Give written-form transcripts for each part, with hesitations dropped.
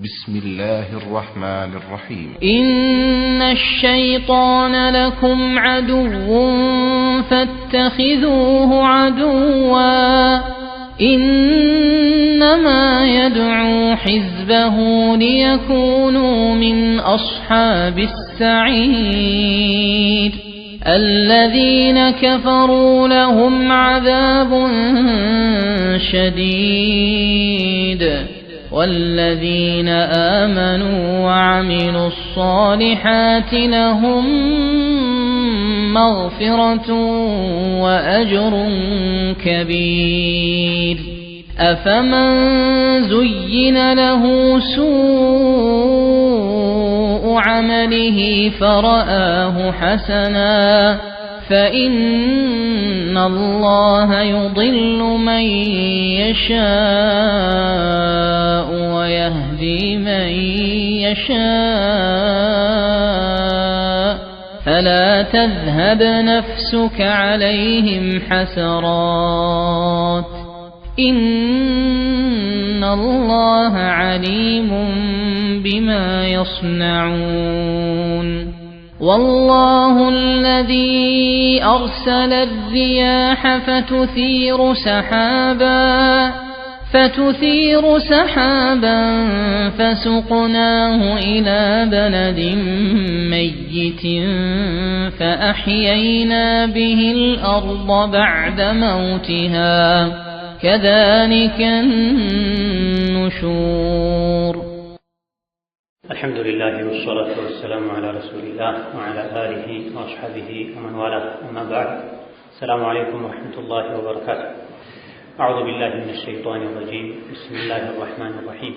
بسم الله الرحمن الرحيم إن الشيطان لكم عدو فاتخذوه عدوا إنما يدعو حزبه ليكونوا من أصحاب السعير الذين كفروا لهم عذاب شديد والذين آمنوا وعملوا الصالحات لهم مغفرة وأجر كبير أفمن زين له سوء عمله فرآه حسنا فإن الله يضل من يشاء ويهدي من يشاء فلا تذهب نفسك عليهم حسرات إن الله عليم بما يصنعون والله الذي أرسل الرياح فتثير سحابا فسقناه إلى بلد ميت فأحيينا به الأرض بعد موتها كذلك النشور. الحمد لله والصلاة والسلام على رسول الله وعلى آله وأصحابه ومن والاه أما بعد السلام عليكم ورحمة الله وبركاته. أعوذ بالله من الشيطان الرجيم بسم الله الرحمن الرحيم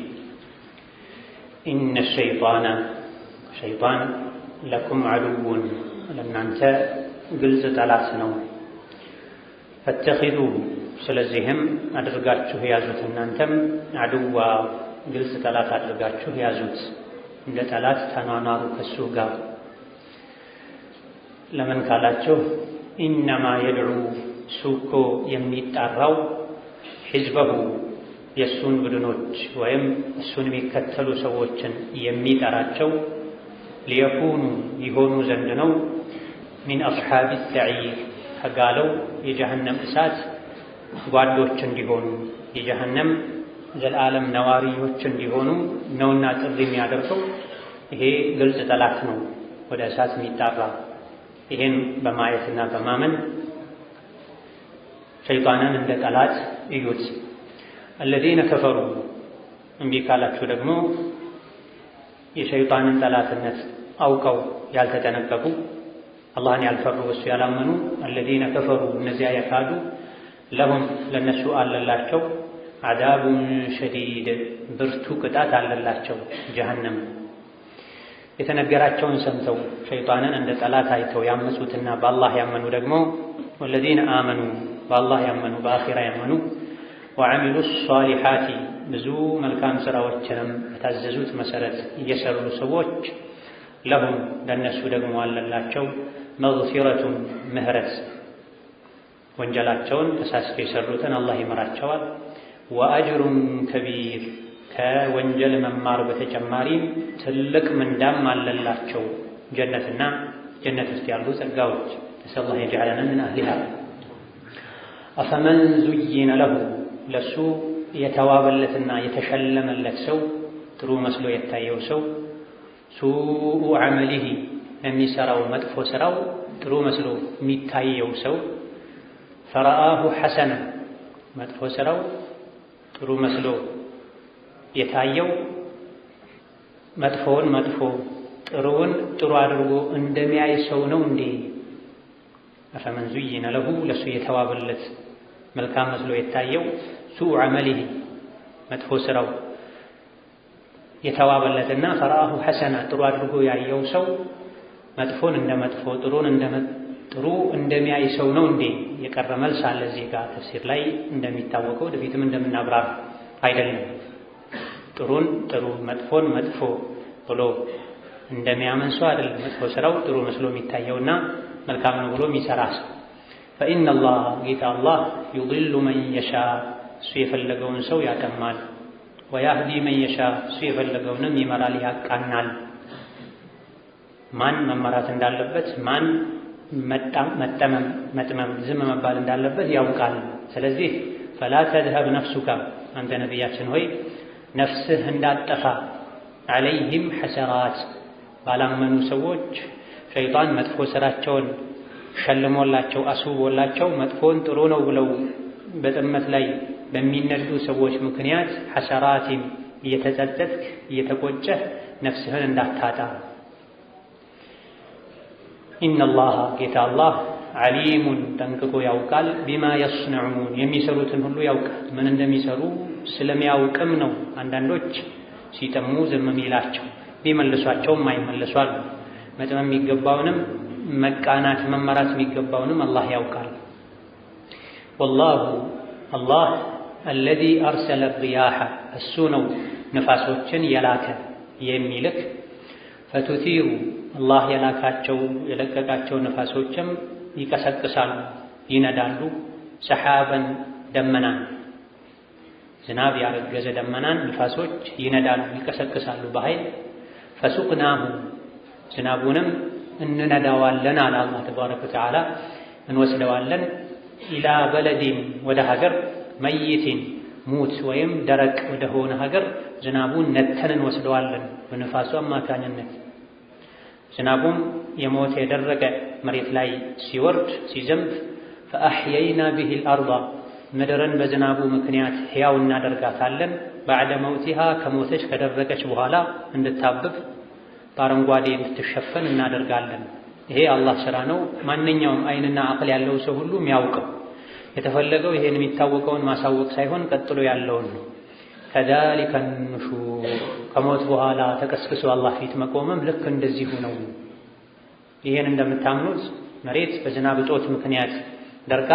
إن الشيطان لكم عدو لمن أنت قلزت على سنو فاتخذوه ስለዚህም አድርጋችሁ ያዙት እናንተም አድዋ ግልጽ ጠላት አድርጋችሁ ያዙት እንደ ጠላት ተኗኗሩ ከሱ ጋር ለምን ካላችሁ ኢነማ የድዑ ሱኮ የሚጣራው ሒዝበሁ የሱን ቡድኖች ወይም እሱን የሚከተሉ ሰዎችን የሚጠራቸው ሊየኩኑ ይሆኑ ዘንድ ነው ሚን አስሓቢ ሰዒር ከጋለው የጀሃነም እሳት ጓዶች እንዲሆኑ የጀሃነም ዘላለም ነዋሪዎች እንዲሆኑ ነውና ጥሪ የሚያደርገው ይሄ ግልጽ ጠላት ነው ወደ እሳት የሚጣራ። ይሄን በማየትና በማመን ሸይጣንን እንደ ጠላት እዩት። الذين كفروا እምቢ ካላችሁ ደግሞ የሸይጣንን ጠላትነት አውቀው ያልተጠነቀቁ አላህን ያልፈሩ እሱ ያላመኑ الذين كفروا እነዚያ የካዱ ለሁም ለነሱ አለላቸው አዛቡን ሸዲድ ብርቱ ቅጣት አለላቸው ጀሃነም። የተነገራቸውን ሰምተው ሸይጣንን እንደ ጠላት አይተው ያመፁትና በአላህ ያመኑ ደግሞ ወለዚነ አመኑ በአላህ ያመኑ በአኺራ ያመኑ ወዐሚሉ ሷሊሓቲ ብዙ መልካም ስራዎችንም በታዘዙት መሰረት እየሰሩ ሰዎች ለሁም ለነሱ ደግሞ አለላቸው መግፊረቱን ምህረት ወንጀላቸውን ተሳስተው የሰሩትን አላህ ይመራቸዋል። ወአጅሩን ከቢር ከወንጀል መማር በተጨማሪ ትልቅ ምንዳም አለላቸው ጀነትና ጀነት ውስጥ ያሉ ጸጋዎች ነስአሉላህ የጀዐለና ምን አህሊሃ። አፈመን ዙይነ ለሁ ለሱ የተዋበለትና የተሸለመለት ሰው ጥሩ መስሎ የታየው ሰው ሱኡ ዐመሊሂ የሚሰራው መጥፎ ስራው ጥሩ መስሎ የሚታየው ሰው ፈረአሁ ሐሰና መጥፎ ስራው ጥሩ መስሎ የታየው መጥፎውን መጥፎ ጥሩውን ጥሩ አድርጎ እንደሚያይ ሰው ነው እንዴ? አፈመን ዙይነ ለሁ ለሱ የተዋበለት መልካም መስሎ የታየው ሱኡ ዐመሊሂ መጥፎ ስራው የተዋበለትና ፈረአሁ ሐሰና ጥሩ አድርጎ ያየው ሰው መጥፎን እንደ መጥፎ ጥሩን እንደ ጥሩ እንደሚያይ ሰው ነው እንዴ? የቀረ መልስ አለ እዚህ ጋር ተፍሲር ላይ እንደሚታወቀው ወደፊትም እንደምናብራራ አይደለም። ጥሩን ጥሩ መጥፎን መጥፎ ብሎ እንደሚያምን ሰው አይደለም መጥፎ ስራው ጥሩ መስሎ የሚታየውና መልካም ነው ብሎ የሚሰራ ሰው። ፈኢነላህ ጌታ አላህ ዩድሉ መን የሻ እሱ የፈለገውን ሰው ያጠማል፣ ወያህዲ መን የሻ እሱ የፈለገውንም ይመራል ያቃናል። ማን መመራት እንዳለበት ማን መጠመም ዝም መባል እንዳለበት ያውቃል። ስለዚህ ፈላ ተዝሀብ ነፍሱካ አንተ ነቢያችን ሆይ ነፍስህ እንዳጠፋ ዐለይሂም ሐሰራት ባላመኑ ሰዎች ሸይጣን መጥፎ ስራቸውን ሸልሞላቸው አስውቦላቸው መጥፎን ጥሩ ነው ብለው በጥመት ላይ በሚነዱ ሰዎች ምክንያት ሐሰራቲን እየተጸጸትክ እየተቆጨህ ነፍስህን እንዳታጣ። ኢነላሃ ጌታ አላህ ዓሊሙን ጠንቅቆ ያውቃል ቢማ የስነዑን የሚሰሩትን ሁሉ ያውቃል። ምን እንደሚሰሩ ስለሚያውቅም ነው አንዳንዶች ሲጠሙ ዝም የሚላቸው ቢመልሷቸውም አይመልሷል። መጥመም የሚገባውንም መቃናት መመራት የሚገባውንም አላህ ያውቃል። ወላሁ አላህ አለዚ አርሰለ ሪያሐ እሱ ነው ንፋሶችን የላከ የሚልክ ፈቱሲሩ አላህ የላካቸው የለቀቃቸው ንፋሶችም ይቀሰቅሳሉ ይነዳሉ ሰሓበን ደመናን ዝናብ ያረገዘ ደመናን ንፋሶች ይነዳሉ ይቀሰቅሳሉ በኃይል ፈሱቅናሁ ዝናቡንም እንነዳዋለን አለ አላህ ተባረከ ወተዓላ እንወስደዋለን ኢላ በለዲን ወደ ሀገር መይቲን ሙት ወይም ደረቅ ወደ ሆነ ሀገር ዝናቡን ነተን እንወስደዋለን በንፋሱ አማካኝነት። ዝናቡም የሞተ የደረቀ መሬት ላይ ሲወርድ ሲዘንብ ፈአሕየይና ቢሂል አርዳ ምድርን በዝናቡ ምክንያት ሕያው እናደርጋታለን ባዕደ መውቲሃ ከሞተች ከደረቀች በኋላ እንድታብብ በአረንጓዴ እንድትሸፈን እናደርጋለን። ይሄ አላህ ሥራ ነው። ማንኛውም አይንና አቅል ያለው ሰው ሁሉ የሚያውቀው የተፈለገው ይሄን የሚታወቀውን ማሳወቅ ሳይሆን ቀጥሎ ያለውን ነው። ከዛሊከ ኑሹር ከሞት በኋላ ተቀስቅሶ አላህ ፊት መቆምም ልክ እንደዚሁ ነው። ይሄን እንደምታምኑት መሬት በዝናብ እጦት ምክንያት ደርቃ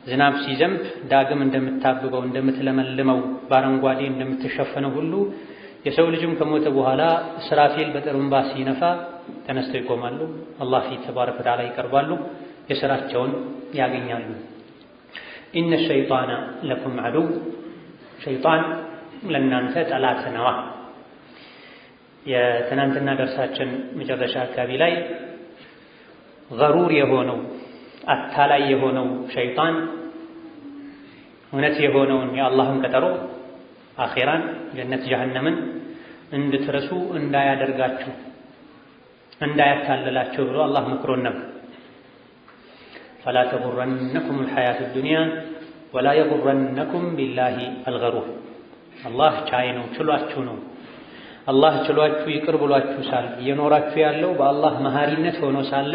ዝናብ ሲዘንብ ዳግም እንደምታብበው እንደምትለመልመው በአረንጓዴ እንደምትሸፈነው ሁሉ የሰው ልጅም ከሞተ በኋላ እስራፊል በጥሩምባ ሲነፋ ተነስተው ይቆማሉ። አላህ ፊት ተባረከ ወተዓላ ይቀርባሉ፣ የሥራቸውን ያገኛሉ። ኢነ ሸይጣነ ለኩም ዐዱው ሸይጣን ለእናንተ ጠላት ነዋ። የትናንትና ደርሳችን መጨረሻ አካባቢ ላይ ገሩር የሆነው አታላይ የሆነው ሸይጣን እውነት የሆነውን የአላህን ቀጠሮ አኼራን ጀነት ጀሀነምን እንድትረሱ እንዳያደርጋችሁ እንዳያታልላችሁ ብሎ አላህ መክሮን ነበር። ፈላ ተጉረነኩም አልሐያቱ ዱንያ ወላ የጉረነኩም ቢላሂ አልገሩር። አላህ ቻይ ነው፣ ችሏችሁ ነው። አላህ ችሏችሁ ይቅር ብሏችሁ ሳለ እየኖራችሁ ያለው በአላህ መሐሪነት ሆኖ ሳለ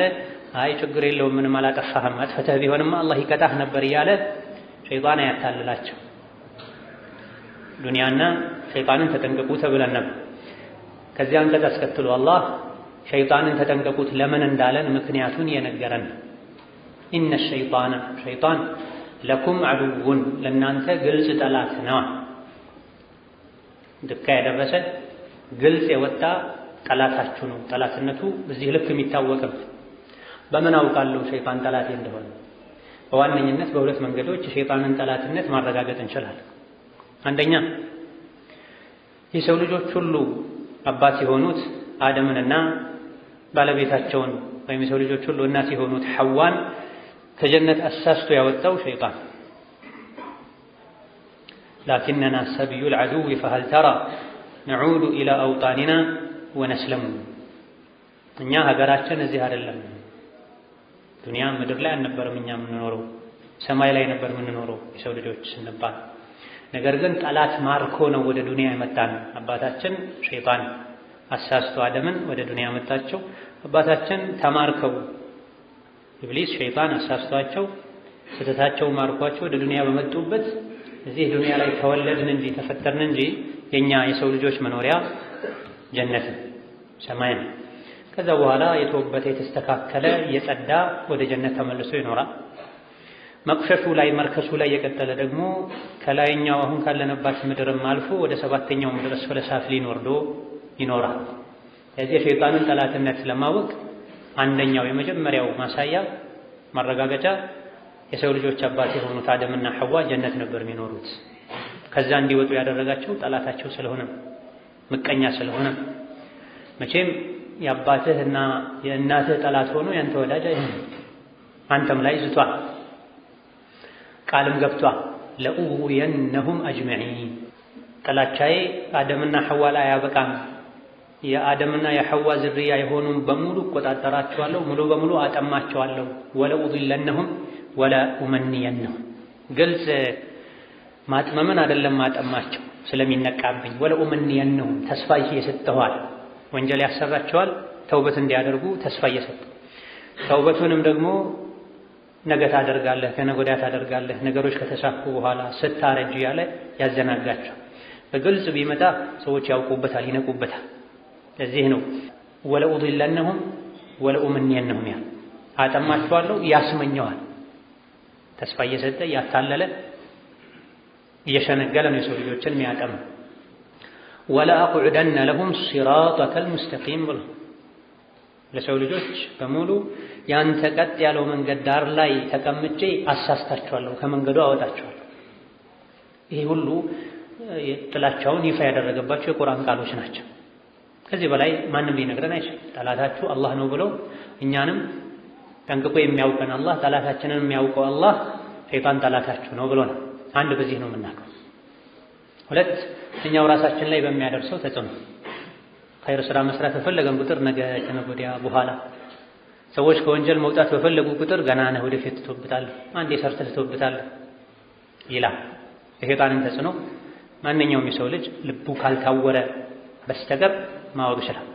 አይ ችግር የለውም ምንም አላጠፋህም አጥፍተህ ቢሆንማ አላህ ይቀጣህ ነበር እያለ ሸይጣን አያታልላቸው። ዱንያና ሸይጣንን ተጠንቀቁ ተብለን ነበር። ከዚያ አንቀጽ አስከትሎ አላህ ሸይጣንን ተጠንቀቁት ለምን እንዳለን ምክንያቱን የነገረን። ኢነ ሸይጣነ ሸይጣን ለኩም ዐዱውን ለእናንተ ግልጽ ጠላት ነው። ድካ የደረሰ ግልጽ የወጣ ጠላታችሁ ነው። ጠላትነቱ በዚህ ልክ የሚታወቅም። በምን አውቃለሁ ሸይጣን ጠላቴ እንደሆነ? በዋነኝነት በሁለት መንገዶች የሸይጣንን ጠላትነት ማረጋገጥ እንችላለን። አንደኛ የሰው ልጆች ሁሉ አባት የሆኑት አደምንና ባለቤታቸውን ወይም የሰው ልጆች ሁሉ እናት የሆኑት ሐዋን ከጀነት አሳስቶ ያወጣው ሸይጣን። ላኪንና ሰቢዩል ዐዱው ፈሀል ተራ ነዑዱ ኢላ አውጣኒና ወነስለሙ። እኛ ሀገራችን እዚህ አይደለም፣ ዱንያ ምድር ላይ አልነበረም እኛ የምንኖረው፣ ሰማይ ላይ ነበር የምንኖረው የሰው ልጆች ስንባል። ነገር ግን ጠላት ማርኮ ነው ወደ ዱንያ የመጣን። አባታችን ሸይጣን አሳስቶ አደምን ወደ ዱንያ መጣቸው። አባታችን ተማርከው ኢብሊስ ሸይጣን አሳስቷቸው ስህተታቸው ማርኳቸው ወደ ዱንያ በመጡበት እዚህ ዱንያ ላይ ተወለድን እንጂ ተፈጠርን እንጂ የኛ የሰው ልጆች መኖሪያ ጀነት ሰማይ ነው። ከዛ በኋላ የተወበተ የተስተካከለ የጸዳ ወደ ጀነት ተመልሶ ይኖራል። መቅሸሹ ላይ መርከሱ ላይ የቀጠለ ደግሞ ከላይኛው አሁን ካለነባት ምድርም አልፎ ወደ ሰባተኛው ምድር እስፈለ ሳፍሊን ወርዶ ይኖራል። የዚህ የሸይጣንን ጠላትነት ለማወቅ አንደኛው የመጀመሪያው ማሳያ ማረጋገጫ የሰው ልጆች አባት የሆኑት አደምና ሐዋ ጀነት ነበር የሚኖሩት። ከዛ እንዲወጡ ያደረጋቸው ጠላታቸው ስለሆነ ምቀኛ ስለሆነ። መቼም የአባትህና የእናትህ ጠላት ሆኖ ያንተ ወዳጅ አይሆንም። አንተም ላይ ዝቷል፣ ቃልም ገብቷል። ለኡየነሁም አጅመዒን ጥላቻዬ አደምና ሐዋ ላይ አያበቃም። የአደምና የሐዋ ዝርያ የሆኑም በሙሉ እቆጣጠራቸዋለሁ፣ ሙሉ በሙሉ አጠማቸዋለሁ። ወለኡድለነሁም ወለኡመንየነሁም ግልጽ ማጥመምን አይደለም ማጠማቸው ስለሚነቃብኝ። ወለኡመንየነሁም ተስፋ እየሰጠኋል፣ ወንጀል ያሰራቸዋል ተውበት እንዲያደርጉ ተስፋ እየሰጠሁ፣ ተውበቱንም ደግሞ ነገ ታደርጋለህ፣ ከነገ ወዲያ ታደርጋለህ፣ ነገሮች ከተሳኩ በኋላ ስታረጅ ያለ ያዘናጋቸው። በግልጽ ቢመጣ ሰዎች ያውቁበታል፣ ይነቁበታል። ለዚህ ነው ወለኡድለነሁም ወለኡመንየነሁም ያ አጠማቸዋለሁ፣ ያስመኘዋል። ተስፋ እየሰጠ እያታለለ እየሸነገለ ነው የሰው ልጆችን የሚያጠም። ወለአቅዑደነ ለሁም ሲራጠከል ሙስተቂም ብሎ ለሰው ልጆች በሙሉ ያንተ ቀጥ ያለው መንገድ ዳር ላይ ተቀምጬ አሳስታቸዋለሁ፣ ከመንገዱ አወጣቸዋለሁ። ይሄ ሁሉ ጥላቻውን ይፋ ያደረገባቸው የቁርአን ቃሎች ናቸው። ከዚህ በላይ ማንም ሊነግረን አይችልም። ጠላታችሁ አላህ ነው ብሎ እኛንም ጠንቅቆ የሚያውቀን አላህ፣ ጠላታችንን የሚያውቀው አላህ ሸይጣን ጠላታችሁ ነው ብሎ ነው። አንድ በዚህ ነው የምናውቀው። ሁለት እኛው ራሳችን ላይ በሚያደርሰው ተጽዕኖ ኸይር ስራ መስራት በፈለገን ቁጥር ነገ ከነገ ወዲያ በኋላ ሰዎች ከወንጀል መውጣት በፈለጉ ቁጥር ገና ነህ ወደፊት ትተውብታለህ፣ አንዴ ሰርተህ ትተውብታለህ ይላል። የሸይጣንን ተጽዕኖ ማንኛውም የሰው ልጅ ልቡ ካልታወረ በስተቀር ማወቅ ይችላል።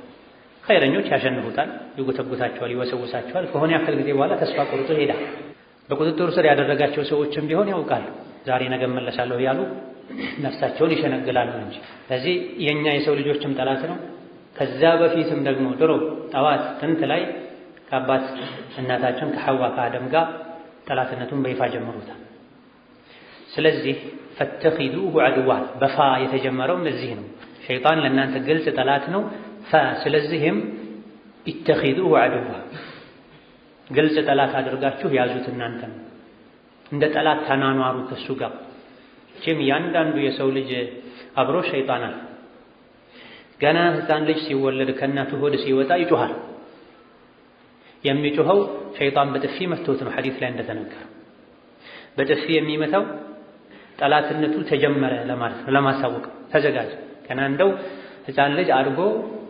ኸይረኞች ያሸንፉታል፣ ይጎተጉታቸዋል፣ ይወሰውሳቸዋል። ከሆነ ያክል ጊዜ በኋላ ተስፋ ቆርጦ ይሄዳል። በቁጥጥሩ ስር ያደረጋቸው ሰዎችም ቢሆን ያውቃሉ፣ ዛሬ ነገ እመለሳለሁ ያሉ ነፍሳቸውን ይሸነግላሉ እንጂ። ስለዚህ የኛ የሰው ልጆችም ጠላት ነው። ከዛ በፊትም ደግሞ ድሮ ጠዋት ጥንት ላይ ከአባት እናታችን ከሐዋ ከአደም ጋር ጠላትነቱን በይፋ ጀምሩታል። ስለዚህ ፈተኺዙሁ ዐድዋ በፋ የተጀመረውም ለዚህ ነው። ሸይጣን ለእናንተ ግልጽ ጠላት ነው። ስለዚህም ኢተኺዙሁ ዐድዋ ግልጽ ጠላት አድርጋችሁ ያዙት። እናንተ እንደ ጠላት ተናኗሩ ከሱ ጋር። እቺም ያንዳንዱ የሰው ልጅ አብሮ ሸይጣን አለ። ገና ሕፃን ልጅ ሲወለድ ከእናቱ ሆድ ሲወጣ ይጮሃል። የሚጮኸው ሸይጣን በጥፊ መቶት ነው። ሐዲስ ላይ እንደተነገረ በጥፊ የሚመታው ጠላትነቱ ተጀመረ ለማለት ነው፣ ለማሳወቅ ተዘጋጅ። ገና እንደው ሕፃን ልጅ አድጎ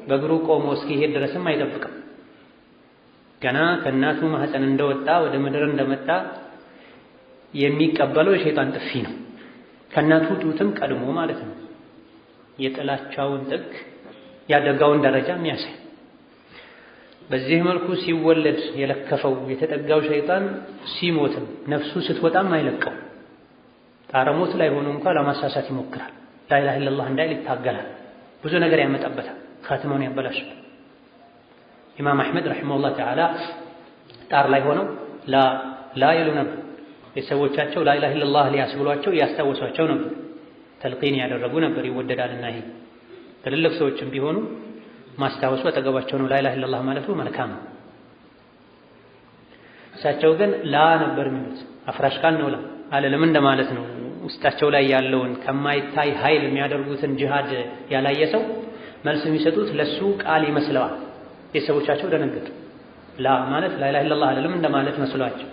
በእግሩ ቆሞ እስኪሄድ ድረስም አይጠብቅም። ገና ከእናቱ ማህፀን እንደወጣ ወደ ምድር እንደመጣ የሚቀበለው የሸይጣን ጥፊ ነው። ከእናቱ ጡትም ቀድሞ ማለት ነው። የጥላቻውን ጥግ ያደጋውን ደረጃ የሚያሳይ በዚህ መልኩ ሲወለድ የለከፈው የተጠጋው ሸይጣን ሲሞትም ነፍሱ ስትወጣም አይለቀው። ጣረሞት ላይ ሆኖ እንኳን ለማሳሳት ይሞክራል። ላኢላሃ ኢለላህ እንዳይል ይታገላል። ብዙ ነገር ያመጣበታል። ካትማውን ያበላሻል። ኢማም አሕመድ ረሒመሁላህ ተዓላ ጣር ላይ ሆነው ላ ይሉ ነበር። ቤተሰቦቻቸው ላኢላሃ ኢለላህ ሊያስብሏቸው እያስታወሷቸው ነበር። ተልቂን ያደረጉ ነበር። ይወደዳልና ይሄ ትልልቅ ሰዎችም ቢሆኑ ማስታወሱ አጠገባቸው ነው። ላኢላሃ ኢለላህ ማለቱ መልካም ነው። እሳቸው ግን ላ ነበር የሚሉት። አፍራሽ ቃል ነው ላ አለለም እንደማለት ነው። ውስጣቸው ላይ ያለውን ከማይታይ ኃይል የሚያደርጉትን ጂሃድ ያላየ ሰው መልስ የሚሰጡት ለሱ ቃል ይመስለዋል። ቤተሰቦቻቸው ደነገጡ። ላ ማለት ላኢላሃ ኢለላህ አለለም እንደማለት መስሏቸው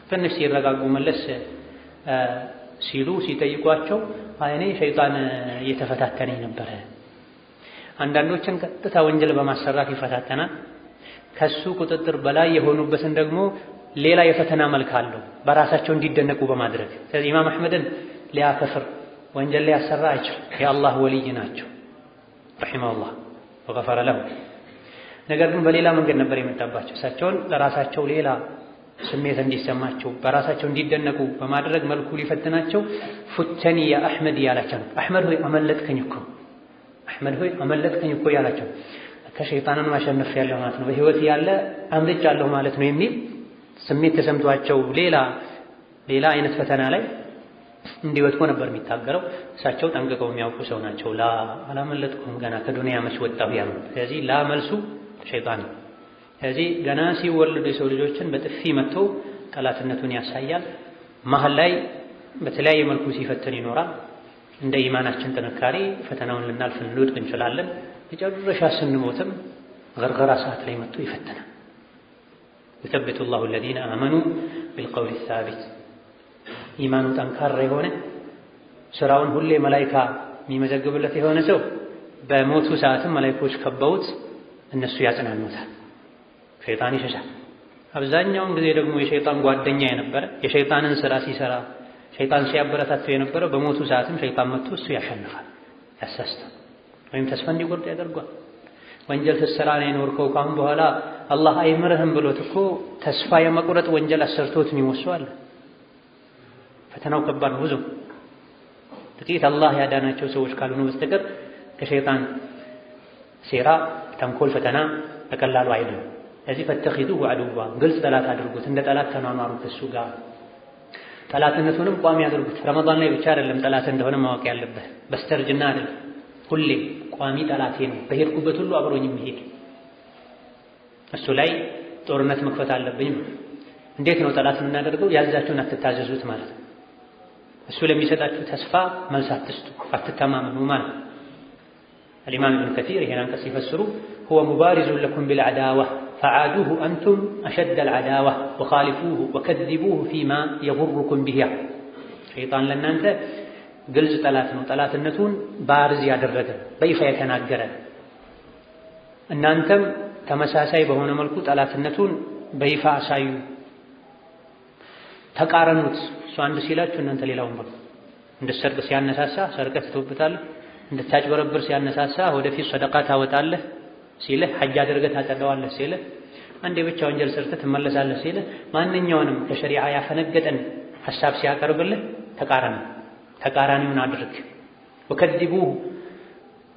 ትንሽ ሲረጋጉ መለስ ሲሉ ሲጠይቋቸው እኔ ሸይጣን እየተፈታተነኝ ነበረ። አንዳንዶችን ቀጥታ ወንጀል በማሰራት ይፈታተናል። ከሱ ቁጥጥር በላይ የሆኑበትን ደግሞ ሌላ የፈተና መልክ አለው በራሳቸው እንዲደነቁ በማድረግ። ስለዚህ ኢማም አሕመድን ሊያከፍር ወንጀል ሊያሰራ አይችልም። የአላህ ወልይ ናቸው ረሒመሁላህ ወገፈረ ለሁ። ነገር ግን በሌላ መንገድ ነበር የመጣባቸው። እሳቸውን ለራሳቸው ሌላ ስሜት እንዲሰማቸው በራሳቸው እንዲደነቁ በማድረግ መልኩ ሊፈትናቸው ፉተኒ ያ አሕመድ እያላቸው አሕመድ ሆይ አመለጥከኝ እኮ አሕመድ ሆይ አመለጥከኝ እኮ እያላቸው ከሸይጣንን ማሸነፍ ያለው ማለት ነው። በህይወት ያለ አምልጫለሁ ማለት ነው የሚል ስሜት ተሰምቷቸው ሌላ አይነት ፈተና ላይ እንዲወጥቁ ነበር የሚታገለው። እሳቸው ጠንቅቀው የሚያውቁ ሰው ናቸው። አላመለጥኩም ገና ከዱንያ መች ወጣሁ ያሉ። ስለዚህ ላ መልሱ ሸይጣን ነው። ስለዚህ ገና ሲወለዱ የሰው ልጆችን በጥፊ መጥቶ ጠላትነቱን ያሳያል። መሀል ላይ በተለያየ መልኩ ሲፈትን ይኖራል። እንደ ኢማናችን ጥንካሬ ፈተናውን ልናልፍ ልንወድቅ እንችላለን። መጨረሻ ስንሞትም ገርገራ ሰዓት ላይ መጥቶ ይፈተናል። يثبت الله الذين آمنوا بالقول الثابت ኢማኑ ጠንካራ የሆነ ስራውን ሁሌ መላኢካ የሚመዘግብለት የሆነ ሰው በሞቱ ሰዓትም መላኢኮች ከበውት እነሱ ያጽናኑታል፣ ሸይጣን ይሸሻል። አብዛኛውን ጊዜ ደግሞ የሸይጣን ጓደኛ የነበረ የሸይጣንን ስራ ሲሰራ ሸይጣን ሲያበረታተው የነበረ በሞቱ ሰዓትም ሸይጣን መጥቶ እሱ ያሸንፋል፣ ያሳስታል፣ ወይም ተስፋ እንዲቆርጥ ያደርጓል። ወንጀል ስትሰራ ነው የኖርከው ካሁን በኋላ አላህ አይምርህም ብሎት እኮ ተስፋ የመቁረጥ ወንጀል አሰርቶት የሚወስዋል። ፈተናው ከባድ ነው። ብዙ ጥቂት አላህ ያዳናቸው ሰዎች ካልሆኑ በስተቀር ከሸይጣን ሴራ፣ ተንኮል፣ ፈተና በቀላሉ አይደለም። ለዚህ ፈተኺዙሁ ዐዱዋ ግልጽ ጠላት አድርጉት፣ እንደ ጠላት ተኗኗሩ ከሱ ጋር። ጠላትነቱንም ቋሚ አድርጉት። ረመዳን ላይ ብቻ አይደለም ጠላት እንደሆነ ማወቅ ያለበት፣ በስተርጅና አይደለም። ሁሌ ቋሚ ጠላቴ ነው፣ በሄድኩበት ሁሉ አብሮኝ የሚሄድ እሱ ላይ ጦርነት መክፈት አለብኝ። እንዴት ነው ጠላት የምናደርገው? ያዛችሁን አትታዘዙት ማለት ነው። እሱ ለሚሰጣችሁ ተስፋ መልስ አትስጡ፣ አትተማመኑ ማለት ነው። الإمام ابن كثير هنا አንቀጽ ሲፈስሩ هو مبارز لكم بالعداوة فعادوه أنتم أشد العداوة وخالفوه وكذبوه فيما يغركم به ሸይጣን ለእናንተ ግልጽ ጠላት ነው። ጠላትነቱን ባርዝ ያደረገ በይፋ የተናገረ፣ እናንተም ተመሳሳይ በሆነ መልኩ ጠላትነቱን በይፋ አሳዩ፣ ተቃረኑት። እሱ አንድ ሲላችሁ እናንተ ሌላውን በሉ። እንድትሰርቅ ሲያነሳሳ ሰርቀህ ትተውበታለህ፣ እንድታጭበረብር ሲያነሳሳ ወደፊት ሰደቃ ታወጣለህ ሲልህ፣ ሐጅ አድርገህ ታጸደዋለህ ሲልህ፣ አንዴ ብቻ ወንጀል ሰርተህ ትመለሳለህ ሲልህ፣ ማንኛውንም ከሸሪዓ ያፈነገጠን ሐሳብ ሲያቀርብልህ ተቃራኒውን አድርግ። ወከዲቡሁ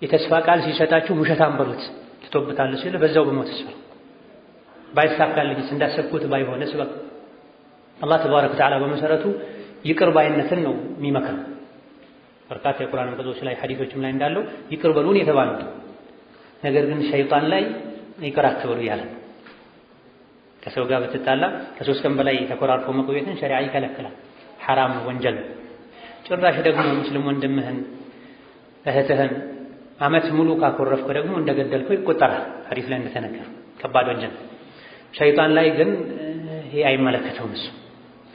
የተስፋ ቃል ሲሰጣችሁ ውሸታም በሉት፣ ትተውበታለህ ሲልህ በዛው በሞት ስበክ። ባይሳካልኝስ እንዳሰብኩት ባይሆንስ በቃ። አላህ ተባረከ ወተዓላ በመሰረቱ ይቅር ባይነትን ነው የሚመክረው። በርካታ የቁርአን አንቀጾች ላይ ሐዲሶችም ላይ እንዳለው ይቅር በሉን የተባሉት፣ ነገር ግን ሸይጣን ላይ ይቅር አትበሉ እያለ ከሰው ጋር ብትጣላ ከ3 ቀን በላይ ተኮራርፎ መቆየትን ሸሪዓ ይከለክላል። ሐራም ነው፣ ወንጀል ነው። ጭራሽ ደግሞ ሙስሊም ወንድምህን እህትህን ዓመት ሙሉ ካኮረፍከ ደግሞ እንደገደልከው ይቆጠራል። ሐዲስ ላይ እንደተነገረ ከባድ ወንጀል። ሸይጣን ላይ ግን ይሄ አይመለከተውም። እሱ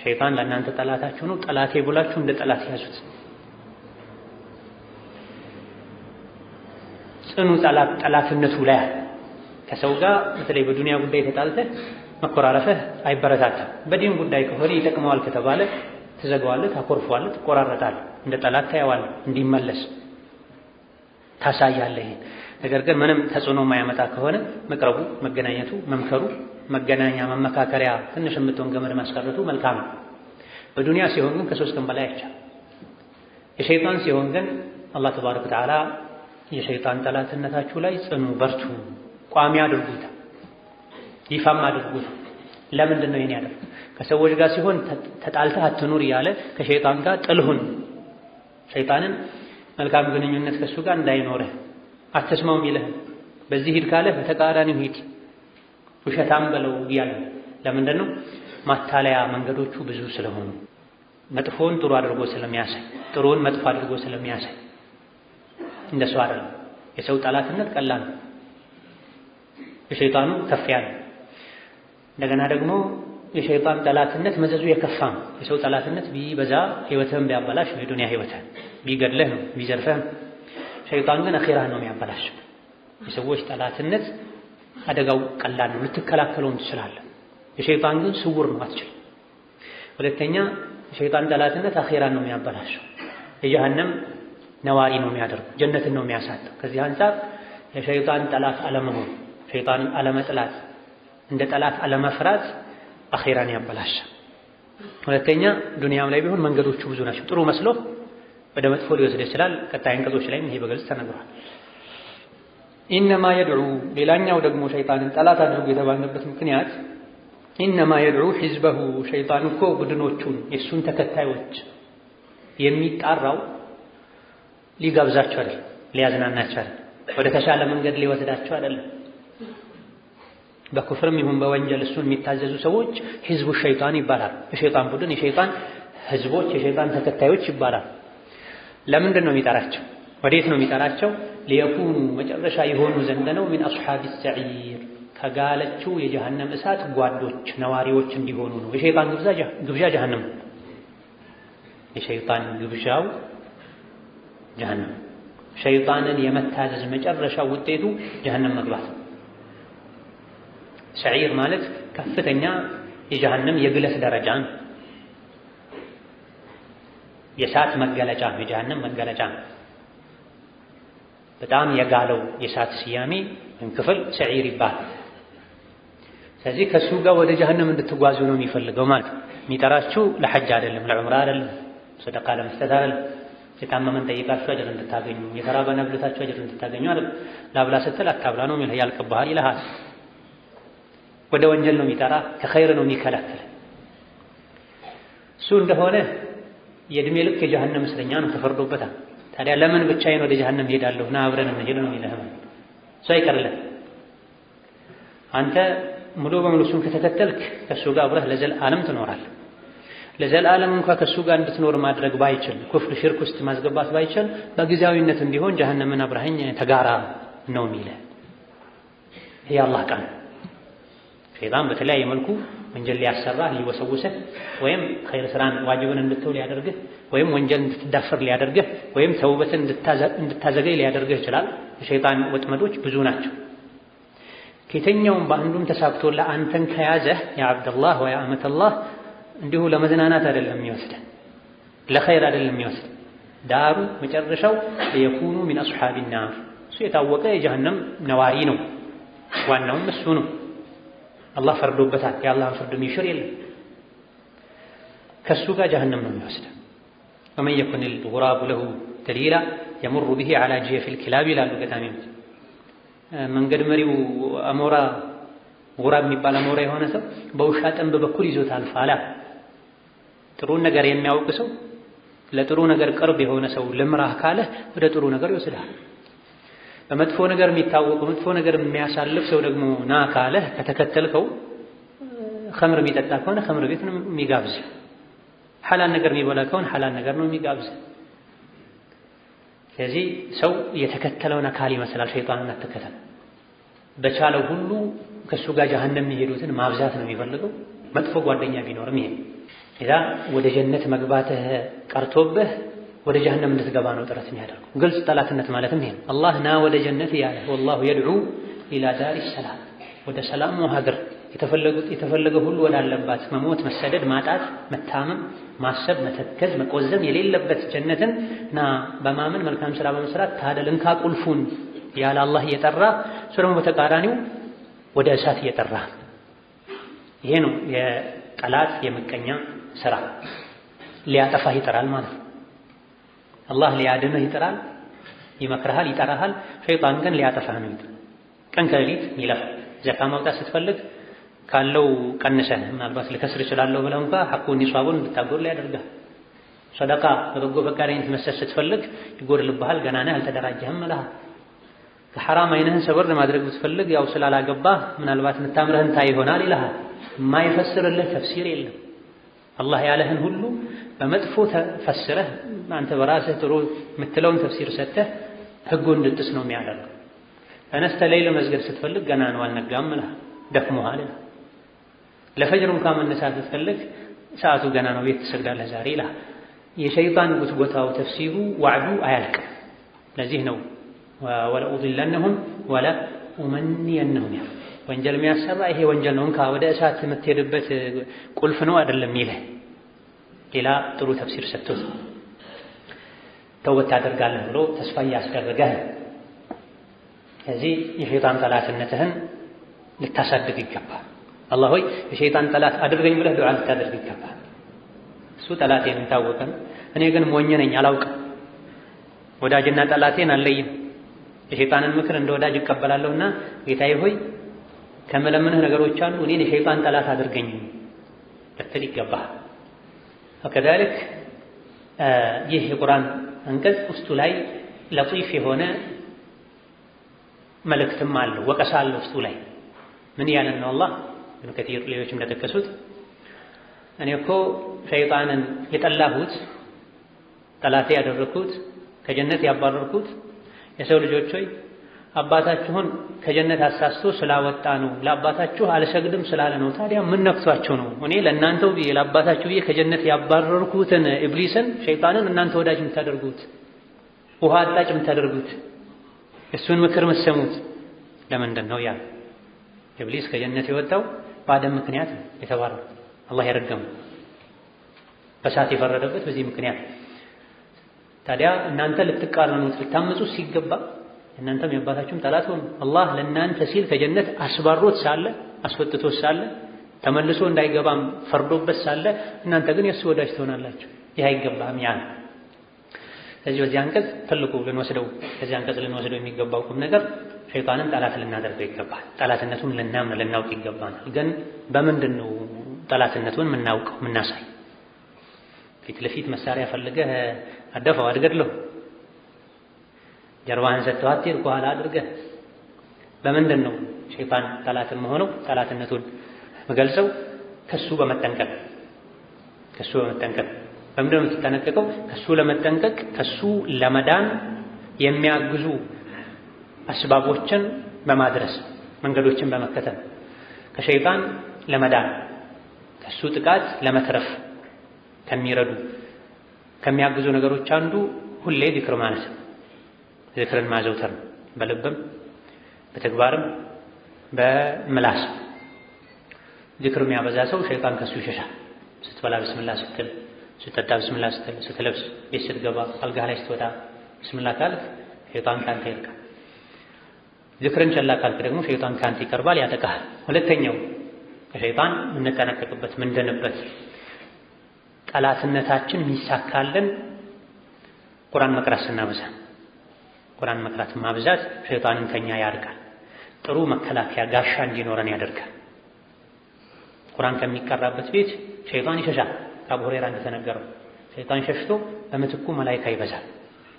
ሸይጣን ለእናንተ ጠላታችሁ ነው፣ ጠላቴ ብላችሁ እንደ ጠላት ያዙት። ጽኑ ጠላትነቱ ላይ ከሰው ጋር በተለይ በዱንያ ጉዳይ ተጣልተህ መኮራረፍህ አይበረታታም። በዲን ጉዳይ ከሆነ ይጠቅመዋል ከተባለ ትዘጋዋለህ፣ ታኮርፈዋለህ፣ ትቆራረጣለህ፣ እንደ ጠላት ታየዋለህ፣ እንዲመለስ ታሳያለህ። ነገር ግን ምንም ተጽዕኖ የማያመጣ ከሆነ መቅረቡ፣ መገናኘቱ፣ መምከሩ፣ መገናኛ መመካከሪያ ትንሽ የምትሆን ገመድ ማስቀረቱ መልካም ነው። በዱንያ ሲሆን ግን ከ3 ቀን በላይ አይቻልም። የሸይጣን ሲሆን ግን አላህ ተባረከ ወተዓላ የሸይጣን ጠላትነታችሁ ላይ ጽኑ፣ በርቱ፣ ቋሚ አድርጉት፣ ይፋም አድርጉት። ለምንድን ነው ይሄን ያደርጉት? ከሰዎች ጋር ሲሆን ተጣልተህ አትኑር እያለ ከሸይጣን ጋር ጥልሁን፣ ሸይጣንን መልካም ግንኙነት ከሱ ጋር እንዳይኖርህ አትስማው ይልህ። በዚህ ሂድ ካለህ በተቃራኒው ሂድ፣ ውሸታም በለው እያለ። ለምንድን ነው? ማታለያ መንገዶቹ ብዙ ስለሆኑ፣ መጥፎን ጥሩ አድርጎ ስለሚያሳይ፣ ጥሩን መጥፎ አድርጎ ስለሚያሳይ። እንደሱ አይደለም። የሰው ጠላትነት ቀላል ነው፣ የሸይጣኑ ከፍ ያለ። እንደገና ደግሞ የሸይጣን ጠላትነት መዘዙ የከፋ ነው። የሰው ጠላትነት ቢበዛ ህይወትህን ቢያበላሽ ነው፣ የዱንያ ህይወትህን ቢገድልህ ነው፣ ቢዘርፍህ ነው። ሸይጣን ግን አኺራህን ነው የሚያበላሽ። የሰዎች ጠላትነት አደጋው ቀላል ነው፣ ልትከላከለውም ትችላለህ። የሸይጣን ግን ስውር ነው፣ አትችልም። ሁለተኛ የሸይጣን ጠላትነት አኺራን ነው የሚያበላሸው፣ የጀሃነም ነዋሪ ነው የሚያደርገው፣ ጀነትን ነው የሚያሳጣው። ከዚህ አንፃር የሸይጣን ጠላት አለመሆን፣ ሸይጣን አለመጥላት፣ እንደ ጠላት አለመፍራት አኺራን ያበላሻል። ሁለተኛ ዱንያም ላይ ቢሆን መንገዶቹ ብዙ ናቸው። ጥሩ መስሎ ወደ መጥፎ ሊወስድ ይችላል። ቀጣይ አንቀጾች ላይም ይሄ በግልጽ ተነግሯል። ኢነማ የድዑ ሌላኛው ደግሞ ሸይጣንን ጠላት አድርጎ የተባለበት ምክንያት ኢነማ የድዑ ሒዝበሁ ሸይጣን እኮ ቡድኖቹን የእሱን ተከታዮች የሚጣራው ሊጋብዛቸው አይደለም፣ ሊያዝናናቸው አይደለም፣ ወደ ተሻለ መንገድ ሊወስዳቸው አይደለም። በኩፍርም ይሁን በወንጀል እሱን የሚታዘዙ ሰዎች ሒዝቡ ሸይጣን ይባላል። የሸይጣን ቡድን፣ የሸይጣን ህዝቦች፣ የሸይጣን ተከታዮች ይባላል። ለምንድን ነው የሚጠራቸው? ወዴት ነው የሚጠራቸው? ሊየኩኑ መጨረሻ የሆኑ ዘንድ ነው። ሚን አስሓቢ ሰዒር ከጋለችው የጀሃነም እሳት ጓዶች ነዋሪዎች እንዲሆኑ ነው። የሸይጣን ግብዣ ጀሃነም፣ የሸይጣን ግብዣው ጀሃነም። ሸይጣንን የመታዘዝ መጨረሻው ውጤቱ ጀሃነም መግባት። ሰዒር ማለት ከፍተኛ የጀሃነም የግለት ደረጃ ነው። የእሳት መገለጫ ነው። የጀሃነም መገለጫ ነው። በጣም የጋለው የእሳት ስያሜ ወይም ክፍል ሰዒር ይባላል። ስለዚህ ከሱ ጋር ወደ ጀሃነም እንድትጓዙ ነው የሚፈልገው ማለት ነው። የሚጠራችሁ ለሐጅ አይደለም፣ ለዑምራ አይደለም፣ ሰደቃ ለመስጠት አይደለም፣ የታመመን ጠይቃችሁ አጅር እንድታገኙ፣ የተራበን አብልታችሁ አጅር እንድታገኙ አይደለም። ላብላ ስትል አታብላ ነው የሚልህ፣ ያልቅብሃል ይልሃል። ወደ ወንጀል ነው የሚጠራ፣ ከኸይር ነው የሚከለክል። እሱ እንደሆነ የእድሜ ልክ የጀሃነም እስረኛ ነው፣ ተፈርዶበታል። ታዲያ ለምን ብቻዬን ወደ ጀሃነም ሄዳለሁ? ና አብረን እንሄድ ነው የሚልህ። እሱ አይቀርልህ። አንተ ሙሉ በሙሉ እሱን ከተከተልክ ከእሱ ጋር አብረህ ለዘላለም ትኖራለህ። ለዘላለም እንኳ ከእሱ ጋር እንድትኖር ማድረግ ባይችል፣ ኩፍር ሽርክ ውስጥ ማስገባት ባይችል፣ በጊዜያዊነት እንዲሆን ጀሃነምን አብረኸኝ ተጋራ ነው የሚልህ። ይሄ አላህ ቃል። ሸይጣን በተለያየ መልኩ ወንጀል ሊያሰራህ ሊወሰውስህ፣ ወይም ኸይር ስራን ዋጅብን እንድትተው ሊያደርግህ፣ ወይም ወንጀል እንድትዳፈር ሊያደርግህ፣ ወይም ተውበትን እንድታዘገይ ሊያደርግህ ይችላል። የሸይጣን ወጥመዶች ብዙ ናቸው። ከየትኛውም በአንዱም ተሳክቶልህ አንተን ከያዘህ ያ አብደላህ ወይ አመተላህ እንዲሁ ለመዝናናት አይደለም የሚወስደህ፣ ለኸይር አይደለም የሚወስደህ። ዳሩ መጨረሻው የኩኑ ሚን አስሓቢ ናር። እሱ የታወቀ የጀሃነም ነዋሪ ነው። ዋናውም እሱ ነው። አላህ ፈርዶበታል። የአላህን ፍርድ የሚሽር የለም። ከእሱ ጋር ጀሃነም ነው የሚወስደው። ወመን የኩን ልጉራቡ ለሁ ደሊላ የሙሩ ብሂ ዐላ ጅየፊል ኪላብ ይላሉ ገጣሚዎች። መንገድ መሪው አሞራ ጉራብ የሚባል አሞራ የሆነ ሰው በውሻ ጠንብ በኩል ይዞት አልፋላ። ጥሩን ነገር የሚያውቅ ሰው፣ ለጥሩ ነገር ቅርብ የሆነ ሰው ልምራህ ካለ ወደ ጥሩ ነገር ይወስዳል። በመጥፎ ነገር የሚታወቅ መጥፎ ነገር የሚያሳልፍ ሰው ደግሞ ና ካለህ ከተከተልከው፣ ኸምር የሚጠጣ ከሆነ ኸምር ቤት ነው የሚጋብዝ። ሐላል ነገር የሚበላ ከሆነ ሐላል ነገር ነው የሚጋብዝ። ስለዚህ ሰው የተከተለውን አካል ይመስላል። ሸይጣንን አትከተል። በቻለው ሁሉ ከእሱ ጋር ጀሃነም የሚሄዱትን ማብዛት ነው የሚፈልገው። መጥፎ ጓደኛ ቢኖርም ይሄ ኢዛ ወደ ጀነት መግባትህ ቀርቶብህ ወደ ጀሃነም እንድትገባ ነው ጥረት የሚያደርገው። ግልጽ ጠላትነት ማለትም ይሄ አላህ ና ወደ ጀነት ያለ ወላሁ የድዑ ኢላ ዳሪ ሰላም፣ ወደ ሰላሙ ሀገር የተፈለገ ሁሉ ወዳለባት መሞት፣ መሰደድ፣ ማጣት፣ መታመም፣ ማሰብ፣ መተከዝ፣ መቆዘም የሌለበት ጀነትን ና በማመን መልካም ስራ በመስራት ታደል እንካ ቁልፉን ያለ አላህ እየጠራ እሱ ደግሞ በተቃራኒው ወደ እሳት እየጠራ። ይሄ ነው የጠላት የምቀኛ ስራ። ሊያጠፋህ ይጠራል ማለት ነው። አላህ ሊያድንህ ይጥራል፣ ይመክርሃል፣ ይጠራሃል። ሸይጣን ግን ሊያጠፋህ ነው ይጥራል። ቀን ከሌሊት ይለፋል። ዘካ ማውጣት ስትፈልግ ካለው ቀንሰህ ምናልባት ልከስር እችላለሁ ብለህ እንኳ ሐቁን ኒሷቡን እንድታጎል ያደርጋል። ሰደቃ በበጎ ፈቃደኝነት መስጠት ስትፈልግ ይጎድልብሃል፣ ገና ነህ አልተደራጀህም እልሃል። ከሐራም አይንህን ሰበር ማድረግ ብትፈልግ ያው ስላላገባህ ምናልባት የምታምርህን ታይ ይሆናል ይልሃል። የማይፈስርልህ ተፍሲር የለም። አላህ ያለህን ሁሉ በመጥፎ ተፈስረህ አንተ በራስህ ጥሩ የምትለውን ተፍሲር ሰጥተህ ህጉን እንድጥስ ነው የሚያደርገው። ተነስተህ ሌሊት መስገድ ስትፈልግ ገና ነው አልነጋም እልሃል፣ ደክሞሃል። ለፈጅር እንኳን መነሳት ስትፈልግ ሰዓቱ ገና ነው፣ ቤት ትሰግዳለህ ዛሬ ይልሃል። የሸይጣን ጉትጎታው ተፍሲሩ ዋዕዱ አያልቅም። ለዚህ ነው ወለኡድለነሁም ወለኡመኒየነሁም ያ ወንጀል የሚያሰራ ይሄ ወንጀል ነው እንካ ወደ እሳት የምትሄድበት ቁልፍ ነው አይደለም ይልህ። ሌላ ጥሩ ተፍሲር ሰጥቶት ተውበት ታደርጋለህ ብሎ ተስፋ እያስደረገህ። ስለዚህ የሸይጣን ጠላትነትህን ልታሳድግ ይገባል። አላህ ሆይ የሸይጣን ጠላት አድርገኝ ብለህ ዱዓ ልታደርግ ይገባል። እሱ ጠላቴ የታወቀ ነው፣ እኔ ግን ሞኝ ነኝ አላውቅም፣ ወዳጅና ጠላቴን አልለይም፣ የሸይጣንን ምክር እንደ ወዳጅ እቀበላለሁና ጌታዬ ሆይ ከመለመንህ ነገሮች አሉ፣ እኔን የሸይጣን ጠላት አድርገኝ ልትል ይገባል። ወከዛሊክ ይህ የቁርአን አንቀጽ ውስጡ ላይ ለጢፍ የሆነ መልእክትም አለው፣ ወቀሳ አለው ውስጡ ላይ። ምን ያለን ነው አላህ ኢብኑ ከቲር ሌሎችም እንደጠቀሱት እኔ እኮ ሸይጣንን የጠላሁት ጠላቴ ያደረኩት ከጀነት ያባረርኩት የሰው ልጆች ሆይ አባታችሁን ከጀነት አሳስቶ ስላወጣ ነው፣ ለአባታችሁ አልሰግድም ስላለ ነው። ታዲያ ምን ነክቷቸው ነው እኔ ለእናንተው ብዬ ለአባታችሁ ብዬ ከጀነት ያባረርኩትን ኢብሊስን ሸይጣንን እናንተ ወዳጅ የምታደርጉት፣ ውሃ አጣጭ የምታደርጉት፣ እሱን ምክር የምትሰሙት ለምንድን ነው? ያ ኢብሊስ ከጀነት የወጣው በአደም ምክንያት የተባረረው አላህ የረገመው በሳት የፈረደበት በዚህ ምክንያት። ታዲያ እናንተ ልትቃረኑት ልታመፁት ሲገባ እናንተም የአባታችሁም ጠላት ሆኑ። አላህ ለእናንተ ሲል ከጀነት አስባሮት ሳለ አስወጥቶት ሳለ ተመልሶ እንዳይገባም ፈርዶበት ሳለ እናንተ ግን የእሱ ወዳጅ ትሆናላችሁ። ይህ አይገባም። ያ ስለዚህ በዚህ አንቀጽ ትልቁ ከዚህ አንቀጽ ልንወስደው የሚገባው ቁም ነገር ሸይጣንን ጠላት ልናደርገው ይገባል። ጠላትነቱን ልናምን ልናውቅ ይገባናል። ግን በምንድን ነው ጠላትነቱን የምናውቀው የምናሳይ? ፊት ለፊት መሳሪያ ፈልገህ አደፋው አድገድለው፣ ጀርባህን ሰጥተው አትሄድ ከኋላ አድርገህ። በምንድን ነው ሸይጣን ጠላትን መሆነው? ጠላትነቱን መገልጸው ከሱ በመጠንቀቅ በምንድን ነው የምትጠነቀቀው? ከሱ ለመጠንቀቅ ከሱ ለመዳን የሚያግዙ አስባቦችን በማድረስ መንገዶችን በመከተል ከሸይጣን ለመዳን ከሱ ጥቃት ለመትረፍ ከሚያግዙ ነገሮች አንዱ ሁሌ ዚክር ማለት ነው። ዚክርን ማዘውተር ነው። በልብም በተግባርም በምላስ ዚክር የሚያበዛ ሰው ሸይጣን ከሱ ይሸሻል። ስትበላ ብስምላ ስትል፣ ስትጠጣ ብስምላ ስትል፣ ስትለብስ፣ ቤት ስትገባ፣ አልጋህ ላይ ስትወጣ ብስምላ ካልክ ሸይጣን ካንተ ይርቃል። ዚክርን ቸላ ካልክ ደግሞ ሸይጣን ካንተ ይቀርባል፣ ያጠቃሃል። ሁለተኛው ከሸይጣን የምንጠነቀቅበት ምንድንበት ጠላትነታችን የሚሳካልን ቁርአን መቅራት ስናበዛ። ቁርአን መቅራት ማብዛት ሸይጣንን ከኛ ያርቃል። ጥሩ መከላከያ ጋሻ እንዲኖረን ያደርጋል። ቁርአን ከሚቀራበት ቤት ሸይጣን ይሸሻል። ከአቡ ሁረይራ እንደተነገረው ሸይጣን ሸሽቶ በምትኩ መላኢካ ይበዛል።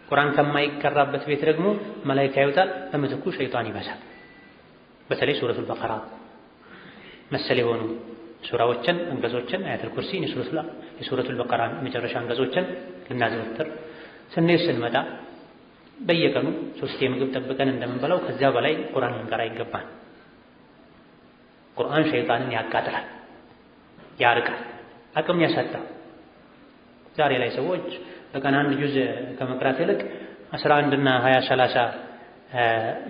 ቁርአን ከማይቀራበት ቤት ደግሞ መላኢካ ይወጣል፣ በምትኩ ሸይጣን ይበዛል። በተለይ ሱረቱል በቀራ መሰል የሆኑ ሱራዎችን አንቀጾችን አያተል ኩርሲን የሱረቱል በቀራ መጨረሻ አንቀጾችን ልናዘወትር ስንሄድ ስንመጣ በየቀኑ 3 የምግብ ጠብቀን እንደምንበላው ከዚያ በላይ ቁርአን ልንቀራ ይገባል። ቁርአን ሸይጣንን ያቃጥላል፣ ያርቃል፣ አቅም ያሳጣል። ዛሬ ላይ ሰዎች በቀን 1 ጁዝ ከመቅራት ይልቅ 11 እና 20 30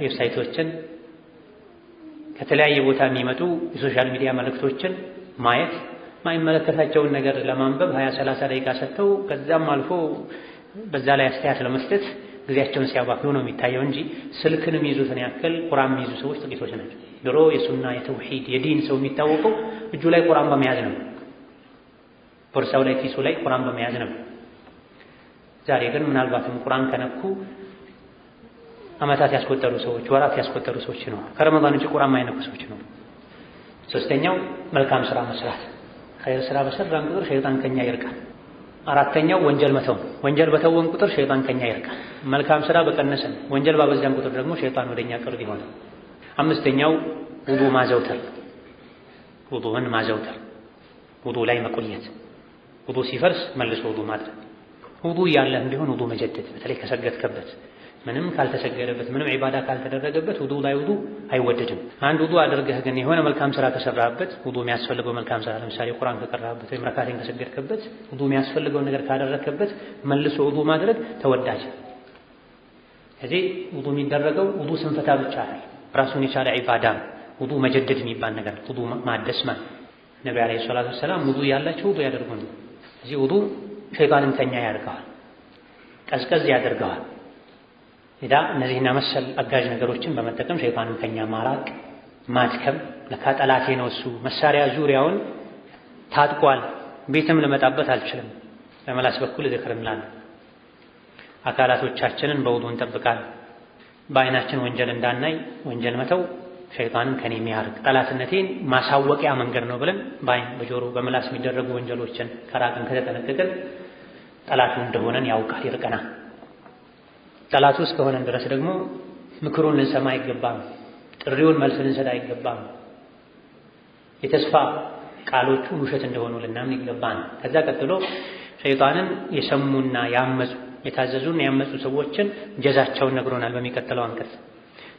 ዌብሳይቶችን ከተለያየ ቦታ የሚመጡ የሶሻል ሚዲያ መልእክቶችን ማየት ማይመለከታቸውን ነገር ለማንበብ 20-30 ደቂቃ ሰጥተው ከዛም አልፎ በዛ ላይ አስተያየት ለመስጠት ጊዜያቸውን ሲያባክኑ ነው የሚታየው እንጂ ስልክንም ይዙትን ያክል ቁርአን የሚይዙ ሰዎች ጥቂቶች ናቸው። ድሮ የሱና የተውሂድ የዲን ሰው የሚታወቀው እጁ ላይ ቁርአን በመያዝ ነው፣ ቦርሳው ላይ ኪሱ ላይ ቁርአን በመያዝ ነው። ዛሬ ግን ምናልባትም ቁርአን ከነኩ ዓመታት ያስቆጠሩ ሰዎች፣ ወራት ያስቆጠሩ ሰዎች ነው። ከረመዳን ውጪ ቁርአን ማይነኩ ሰዎች ነው። ሶስተኛው መልካም ስራ መስራት። ኸይር ስራ በሰራን ቁጥር ሸይጣን ከኛ ይርቃል። አራተኛው ወንጀል መተው። ወንጀል በተወን ቁጥር ሸይጣን ከኛ ይርቃል። መልካም ስራ በቀነሰን ወንጀል ባበዛን ቁጥር ደግሞ ሸይጣን ወደኛ ቅርብ ይሆናል። አምስተኛው ውዱእ ማዘውተር። ውዱእን ማዘውተር፣ ውዱእ ላይ መቆየት። ውዱእ ሲፈርስ መልሶ ውዱእ ማድረግ። ውዱእ ያለህ ቢሆን ውዱእ መጀደድ። በተለይ ከሰገድከበት ምንም ካልተሰገደበት ምንም ዒባዳ ካልተደረገበት ውዱእ ላይ ውዱእ አይወደድም። አንድ ውዱእ አድርገህ ግን የሆነ መልካም ስራ ከሰራህበት ውዱእ የሚያስፈልገው መልካም ስራ ለምሳሌ ቁርአን ከቀራህበት ወይም ረካቴን ከሰገድከበት ውዱእ የሚያስፈልገው ነገር ካደረግከበት መልሶ ውዱእ ማድረግ ተወዳጅ። እዚህ ውዱእ የሚደረገው ውዱእ ስንፈታ ብቻ አይደል፣ ራሱን የቻለ ዒባዳ ውዱእ መጀደድ የሚባል ነገር ውዱእ ማደስ ማለት። ነቢ ዓለይሂ ሰላቱ ወሰላም ውዱእ ያላቸው ውዱእ ያደርጉ ነው። እዚህ ውዱእ ሸይጣንን ከኛ ያርቀዋል፣ ቀዝቀዝ ያደርገዋል። ኢዳ እነዚህና መሰል አጋዥ ነገሮችን በመጠቀም ሸይጣንን ከኛ ማራቅ ማድከም። ለካ ጠላቴ ነው እሱ መሳሪያ ዙሪያውን ታጥቋል፣ ቤትም ልመጣበት አልችልም። በመላስ በኩል ዚክር እንላለን። አካላቶቻችንን በውዱእ እንጠብቃለን። በአይናችን ወንጀል እንዳናይ ወንጀል መተው ሸይጣንን ከኔ የሚያርቅ ጠላትነቴን ማሳወቂያ መንገድ ነው ብለን በአይን በጆሮ በመላስ የሚደረጉ ወንጀሎችን ከራቅን ከተጠነቀቅን ጠላቱ እንደሆነን ያውቃል፣ ይርቀናል። ጠላቱ እስከሆነን ድረስ ደግሞ ምክሩን ልንሰማ አይገባም፣ ጥሪውን መልስ ልንሰጥ አይገባም። የተስፋ ቃሎቹ ውሸት እንደሆኑ ልናምን ይገባል። ከዛ ቀጥሎ ሸይጣንን የሰሙና ያመፁ የታዘዙን ያመፁ ሰዎችን ጀዛቸውን ነግሮናል በሚቀጥለው አንቀጽ።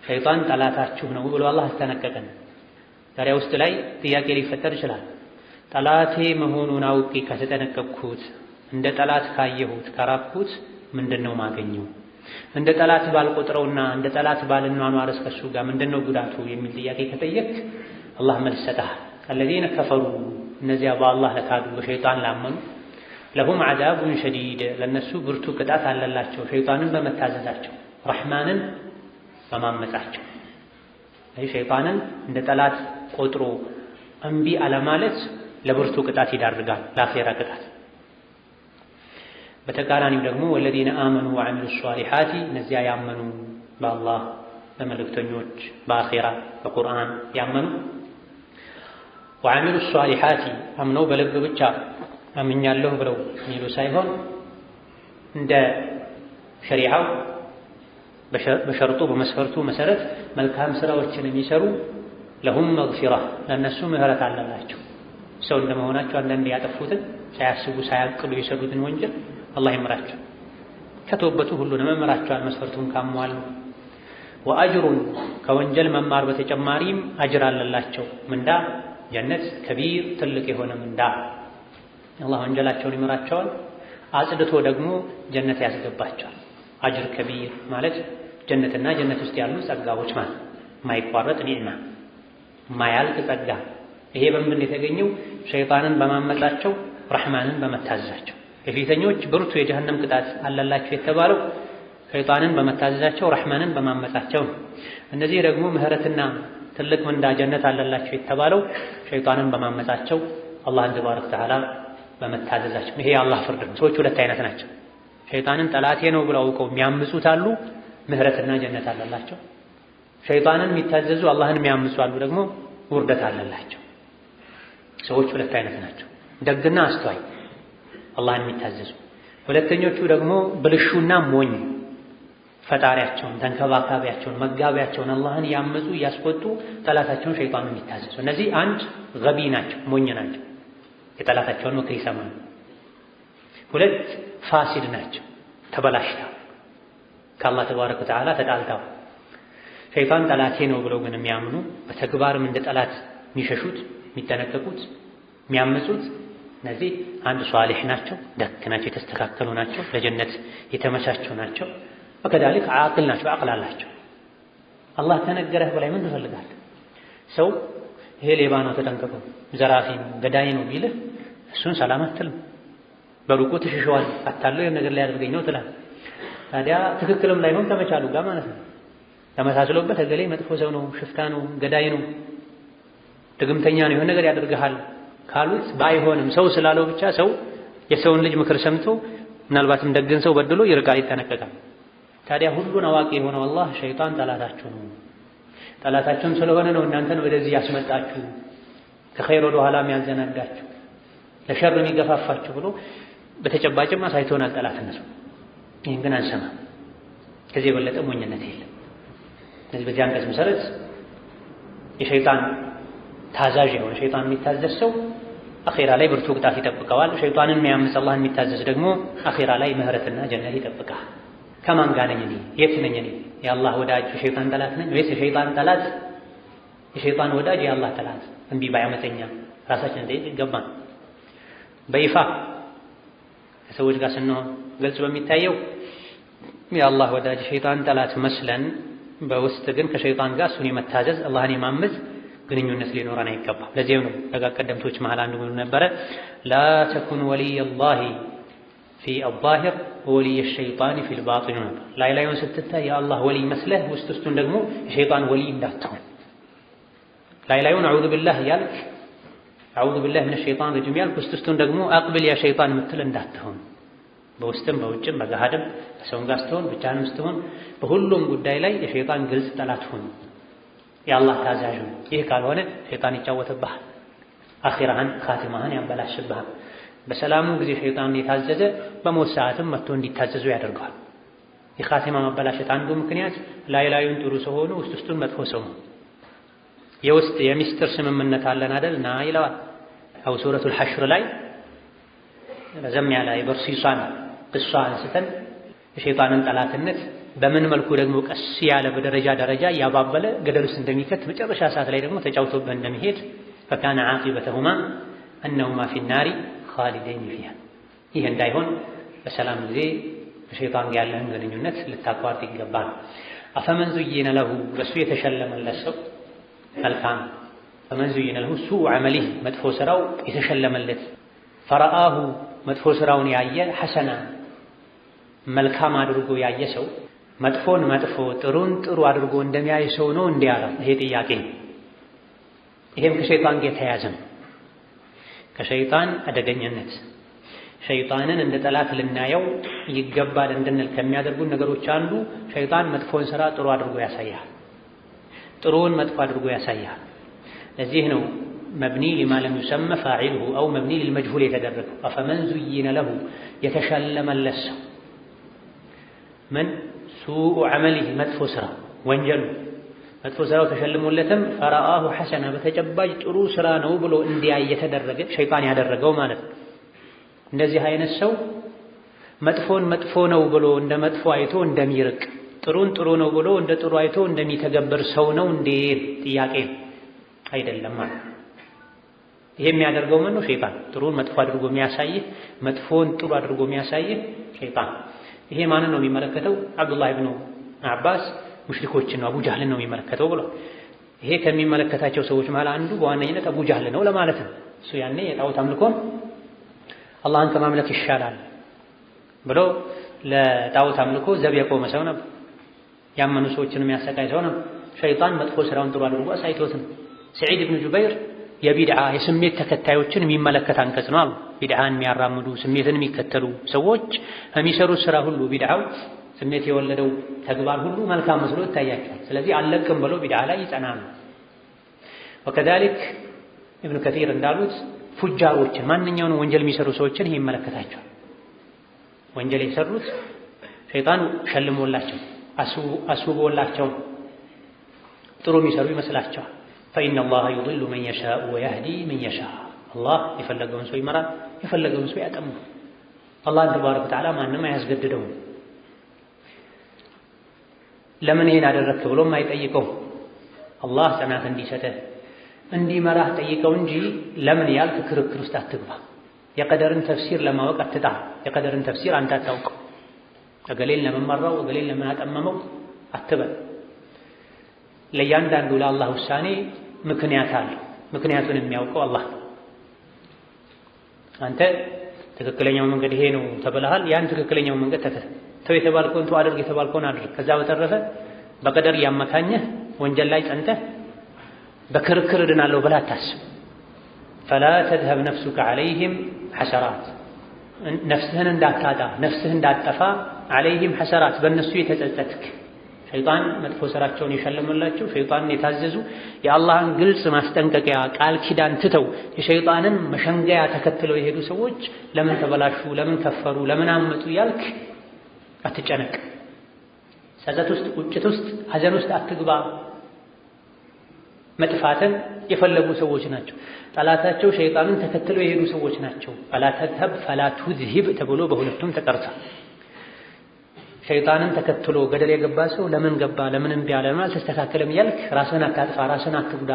ሸይጣን ጠላታችሁ ነው ብሎ አላህ አስጠነቀቀን። ታዲያ ውስጥ ላይ ጥያቄ ሊፈጠር ይችላል። ጠላቴ መሆኑን አውቄ ከተጠነቀቅኩት፣ እንደ ጠላት ካየሁት ከራቅኩት ምንድነው ማገኘው? እንደ ጠላት ባልቆጥረውና እንደ ጠላት ባልኗኗር እስከሱ ጋር ምንድነው ጉዳቱ የሚል ጥያቄ ከጠየቅ አላህ መልስ ሰጥሃል። الذين كفروا እነዚያ በአላህ ለካዱ በሸይጣን ላመኑ ለሁም ዐዛቡን ሸዲድ ለነሱ ብርቱ ቅጣት አለላቸው ሸይጣንን በመታዘዛቸው ረሕማንን በማመጻቸው። ሸይጣንን እንደ ጠላት ቆጥሮ እምቢ አለማለት ለብርቱ ቅጣት ይዳርጋል፣ ለአኼራ ቅጣት። በተቃራኒው ደግሞ ወለዚነ አመኑ ወዐሚሉ ሷሊሓቲ እነዚያ ያመኑ በአላህ በመልእክተኞች በአኼራ በቁርአን ያመኑ ወዐሚሉ ሷሊሓቲ አምነው በልብ ብቻ አምኛለሁ ብለው የሚሉ ሳይሆን እንደ ሸሪዓው በሸርጡ በመስፈርቱ መሰረት መልካም ስራዎችን የሚሰሩ ለሁም መግፊራ ለእነሱ ምህረት አለላቸው። ሰው እንደመሆናቸው አንዳንዴ ያጠፉትን ሳያስቡ ሳያቅሉ የሰሩትን ወንጀል አላህ ይምራቸው። ከተወበቱ ሁሉንም ይምራቸዋል መስፈርቱን ካሟሉ። ወአጅሩን ከወንጀል መማር በተጨማሪም አጅር አለላቸው ምንዳ ጀነት ከቢር ትልቅ የሆነ ምንዳ። አላህ ወንጀላቸውን ይምራቸዋል፣ አጽድቶ ደግሞ ጀነት ያስገባቸዋል። አጅር ከቢር ማለት ጀነትና ጀነት ውስጥ ያሉ ጸጋዎች ማለት ማይቋረጥ ኒዕማ ማያልቅ ጸጋ። ይሄ በምን የተገኘው? ሸይጣንን በማመጻቸው ረሕማንን በመታዘዛቸው። የፊተኞች ብርቱ የጀሃነም ቅጣት አለላቸው የተባለው ሸይጣንን በመታዘዛቸው ረሕማንን በማመጻቸው። እነዚህ ደግሞ ምህረትና ትልቅ ምንዳ ጀነት አለላቸው የተባለው ሸይጣንን በማመጻቸው አላህን ተባረከ ወተዓላ በመታዘዛቸው። ይሄ የአላህ ፍርድ ነው። ሰዎች ሁለት አይነት ናቸው። ሸይጣንን ጠላቴ ነው ብለው አውቀው የሚያምፁት አሉ፣ ምህረትና ጀነት አለላቸው። ሸይጣንን የሚታዘዙ አላህን የሚያምፁ አሉ፣ ደግሞ ውርደት አለላቸው። ሰዎች ሁለት አይነት ናቸው። ደግና አስተዋይ አላህን የሚታዘዙ፣ ሁለተኞቹ ደግሞ ብልሹና ሞኝ ፈጣሪያቸውን ተንከባካቢያቸውን መጋቢያቸውን አላህን ያመፁ እያስቆጡ ጠላታቸውን ሸይጣንን የሚታዘዙ። እነዚህ አንድ ገቢ ናቸው፣ ሞኝ ናቸው፣ የጠላታቸውን ምክር ይሰማሉ። ሁለት ፋሲድ ናቸው፣ ተበላሽተው ከአላህ ተባረከ ወተዓላ ተጣልተው። ሸይጣን ጠላቴ ነው ብለው ግን የሚያምኑ በተግባርም እንደ ጠላት የሚሸሹት የሚጠነቀቁት የሚያምፁት እነዚህ አንድ ሷሊሕ ናቸው፣ ደግ ናቸው፣ የተስተካከሉ ናቸው፣ ለጀነት የተመቻቹ ናቸው። ወከዛሊክ ዓቅል ናቸው፣ አቅል አላቸው። አላህ ከነገረህ በላይ ምን ትፈልጋለህ? ሰው ይሄ ሌባ ነው ተጠንቀቀው፣ ዘራፊ ነው ገዳይ ነው ቢልህ እሱን ሰላም አትልም። በሩቁ ትሽሸዋል፣ አታለው ይሄን ነገር ላይ ያደርገኝ ነው ትላለህ። ታዲያ ትክክልም ላይሆን ተመቻሉ ጋር ማለት ነው። ተመሳስሎበት እገሌ መጥፎ ሰው ነው፣ ሽፍታ ነው፣ ገዳይ ነው፣ ድግምተኛ ነው፣ የሆነ ነገር ያደርግሃል ካሉት ባይሆንም ሰው ስላለው ብቻ ሰው የሰውን ልጅ ምክር ሰምቶ ምናልባትም ደግን ሰው በድሎ ይርቃል፣ ይጠነቀቃል። ታዲያ ሁሉን አዋቂ የሆነው አላህ ሸይጣን ጠላታችሁ ነው፣ ጠላታችሁም ስለሆነ ነው እናንተን ወደዚህ ያስመጣችሁ፣ ከኸይር ወደ ኋላ የሚያዘናጋችሁ፣ ለሸር የሚገፋፋችሁ ብሎ በተጨባጭም አሳይቶናል ጠላትነቱ። ይህን ግን አንሰማም። ከዚህ የበለጠ ሞኝነት የለም። ስለዚህ በዚህ አንቀጽ መሰረት የሸይጣን ታዛዥ የሆነ ሸይጣን የሚታዘዝ ሰው አኼራ ላይ ብርቱ ቅጣት ይጠብቀዋል። ሸይጣንን የሚያምፅ አላህን የሚታዘዝ ደግሞ አኼራ ላይ ምህረትና ጀነት ይጠብቃል። ከማን ጋር ነኝ እኔ? የት ነኝ እኔ? የአላህ ወዳጅ የሸይጣን ጠላት ነኝ ወይስ የሸይጣን ጠላት? የሸይጣን ወዳጅ የአላህ ጠላት እምቢ ባይ አመፀኛ ራሳችንን እንጠይቅ ይገባል። በይፋ ከሰዎች ጋር ስንሆን ግልጽ በሚታየው የአላህ ወዳጅ ሸይጣን ጠላት መስለን በውስጥ ግን ከሸይጣን ጋር እሱን የመታዘዝ አላህን የማመፅ ግንኙነት ሊኖረን አይገባም። ለዚህም ነው ደጋ ቀደምቶች መሃል አንዱ ምን ነበረ? ላ ተኩን ወሊየላሂ ፊ አዛሂር ወወሊየ ሸይጣን ፊል ባጢን ነበር። ላይ ላዩን ስትታይ የአላህ ወሊይ መስለህ ውስጥ ውስጡን ደግሞ የሸይጣን ወሊይ እንዳትሆን። ላይ ላዩን አዑዙ ቢላህ እያልክ አዑዙ ቢላህ ሚነ ሸይጣን ረጂም እያልክ ውስጥ ውስጡን ደግሞ አቅብል ያ ሸይጣን የምትል እንዳትሆን። በውስጥም በውጭም በገሃድም ከሰውም ጋር ስትሆን ብቻህንም ስትሆን በሁሉም ጉዳይ ላይ የሸይጣን ግልጽ ጠላት ሁን፣ የአላህ ታዛዥ ሁን። ይህ ካልሆነ ሸይጣን ይጫወትብሃል፣ አኺራህን ኻቲማህን ያበላሽብሃል። በሰላሙ ጊዜ ሸይጣን የታዘዘ በሞት ሰዓትም መጥቶ እንዲታዘዙ ያደርገዋል። የኻቲማ ማበላሸት አንዱ ምክንያት ላይ ላዩን ጥሩ ሰው ሆኖ ውስጥ ውስጡን መጥፎ ሰው ነው። የውስጥ የሚስጥር ስምምነት አለን አይደል? ና ይለዋል። አው ሱረቱል ሐሽር ላይ ረዘም ያለ የበርሲሷን ቅሷ አንስተን የሸይጣንን ጠላትነት በምን መልኩ ደግሞ ቀስ ያለ በደረጃ ደረጃ ያባበለ ገደል ውስጥ እንደሚከት መጨረሻ ሰዓት ላይ ደግሞ ተጫውቶበት እንደሚሄድ ፈካነ ዓቂበተሁማ አነሁማ ፊናሪ ኻሊደይን ፊሃ። ይህ እንዳይሆን በሰላም ጊዜ ከሸይጣን ጋር ያለህን ግንኙነት ልታቋርጥ ይገባል። አፈመን ዙይነ ለሁ በሱ የተሸለመለት ሰው መልካም ፈመን ዙይነ ለሁ ሱኡ ዐመሊህ መጥፎ ስራው የተሸለመለት ፈረአሁ መጥፎ ስራውን ያየ ሐሰና መልካም አድርጎ ያየ ሰው መጥፎን መጥፎ ጥሩን ጥሩ አድርጎ እንደሚያይ ሰው ነው እንዲያለ ይሄ ጥያቄ ነው። ይሄም ከሸይጣን ጋር የተያያዘ ነው። ከሸይጣን አደገኛነት ሸይጣንን እንደ ጠላት ልናየው ይገባል እንድንል ከሚያደርጉን ነገሮች አንዱ ሸይጣን መጥፎን ስራ ጥሩ አድርጎ ያሳያል፣ ጥሩውን መጥፎ አድርጎ ያሳያል። ለዚህ ነው መብኒ ሊማ ለም ዩሰመ ፋዒልሁ አው መብኒ ሊልመጅሁል የተደረገው። አፈመን ዙይነ ለሁ የተሸለመለት ሰው ምን ሱኡ ዐመሊህ መጥፎ ስራ ወንጀሉ መጥፎ ስራው ተሸልሞለትም ፈረአሁ ሐሰና በተጨባጭ ጥሩ ስራ ነው ብሎ እንዲያይ የተደረገ ሸይጣን ያደረገው ማለት ነው። እንደዚህ አይነት ሰው መጥፎን መጥፎ ነው ብሎ እንደ መጥፎ አይቶ እንደሚርቅ፣ ጥሩን ጥሩ ነው ብሎ እንደ ጥሩ አይቶ እንደሚተገብር ሰው ነው እንዴ? ጥያቄ አይደለም ማለት። ይሄ የሚያደርገው ምን ነው? ሸይጣን። ጥሩን መጥፎ አድርጎ የሚያሳይህ፣ መጥፎን ጥሩ አድርጎ የሚያሳይህ ሸይጣን። ይሄ ማንን ነው የሚመለከተው? አብዱላህ ኢብኑ አባስ ሙሽሪኮችን ነው አቡ ጃህልን ነው የሚመለከተው ብሎ ይሄ ከሚመለከታቸው ሰዎች መሃል አንዱ በዋነኝነት አቡ ጃህል ነው ለማለት ነው። እሱ ያኔ የጣዖት አምልኮን አላህን ከማምለክ ይሻላል ብሎ ለጣዖት አምልኮ ዘብ የቆመ ሰው ነበር። ያመኑ ሰዎችን የሚያሰቃይ ሰው ነበር። ሸይጣን መጥፎ ስራውን ጥሩ አድርጎ አሳይቶት ነው። ሰዒድ ኢብኑ ጁበይር የቢድዓ የስሜት ተከታዮችን የሚመለከት አንቀጽ ነው አሉ። ቢድዓን የሚያራምዱ ስሜትን የሚከተሉ ሰዎች የሚሰሩት ስራ ሁሉ ቢድዓው ስሜት የወለደው ተግባር ሁሉ መልካም መስሎ ይታያቸዋል። ስለዚህ አለቅም ብሎ ቢድዓ ላይ ይጸናሉ። ወከዛሊክ ኢብኑ ከቲር እንዳሉት ፉጃሮችን ማንኛውንም ወንጀል የሚሰሩ ሰዎችን ይሄ ይመለከታቸዋል። ወንጀል የሰሩት ሸይጣን ሸልሞላቸው አስውቦላቸው ጥሩ የሚሰሩ ይመስላቸዋል። ፈኢነ አላህ ዩድሉ መን የሻኡ ወየህዲ መን የሻእ አላህ የፈለገውን ሰው ይመራል፣ የፈለገውን ሰው ያጠማል። አላህን ተባረከ ወተዓላ ማንም አያስገድደውም። ለምን ይሄን አደረግክ ብሎም አይጠይቀው። አላህ ጽናት እንዲሰጥህ እንዲመራህ ጠይቀው እንጂ ለምን ያልክ ክርክር ውስጥ አትግባ። የቀደርን ተፍሲር ለማወቅ አትጣር። የቀደርን ተፍሲር አንተ አታውቀው። እገሌን ለምን መራው እገሌን ለምን አጠመመው አትበል። ለእያንዳንዱ ለአላህ ውሳኔ ምክንያት አለው። ምክንያቱን የሚያውቀው አላህ። አንተ ትክክለኛው መንገድ ይሄ ነው ተብለሃል። ያን ትክክለኛው መንገድ ተው የተባልከውን ተው፣ አድርግ የተባልከውን አድርግ። ከዛ በተረፈ በቀደር ያመካኘህ ወንጀል ላይ ጸንተህ በክርክር እድናለሁ ብለህ አታስብ። ፈላ ተዝሀብ ነፍሱከ ዐለይሂም ሐሰራት ነፍስህን እንዳታጣ ነፍስህ እንዳጠፋ ዐለይሂም ሐሰራት በእነሱ የተጸጸትክ ሸይጣን መጥፎ ስራቸውን የሸለመላቸው ሸይጣንን የታዘዙ የአላህን ግልጽ ማስጠንቀቂያ ቃል ኪዳን ትተው የሸይጣንን መሸንገያ ተከትለው የሄዱ ሰዎች ለምን ተበላሹ፣ ለምን ከፈሩ፣ ለምን አመጡ ያልክ አትጨነቅ። ጸጸት ውስጥ፣ ቁጭት ውስጥ፣ ሐዘን ውስጥ አትግባ። መጥፋትን የፈለጉ ሰዎች ናቸው። ጠላታቸው ሸይጣንን ተከትለው የሄዱ ሰዎች ናቸው። ፈላ ተዝሀብ ፈላ ቱዝሂብ ተብሎ በሁለቱም ተቀርቷል። ሸይጣንን ተከትሎ ገደል የገባ ሰው ለምን ገባ፣ ለምን እምቢ አለ፣ ለምን አልተስተካከለም እያልክ ራስህን አታጥፋ፣ ራስህን አትጉዳ።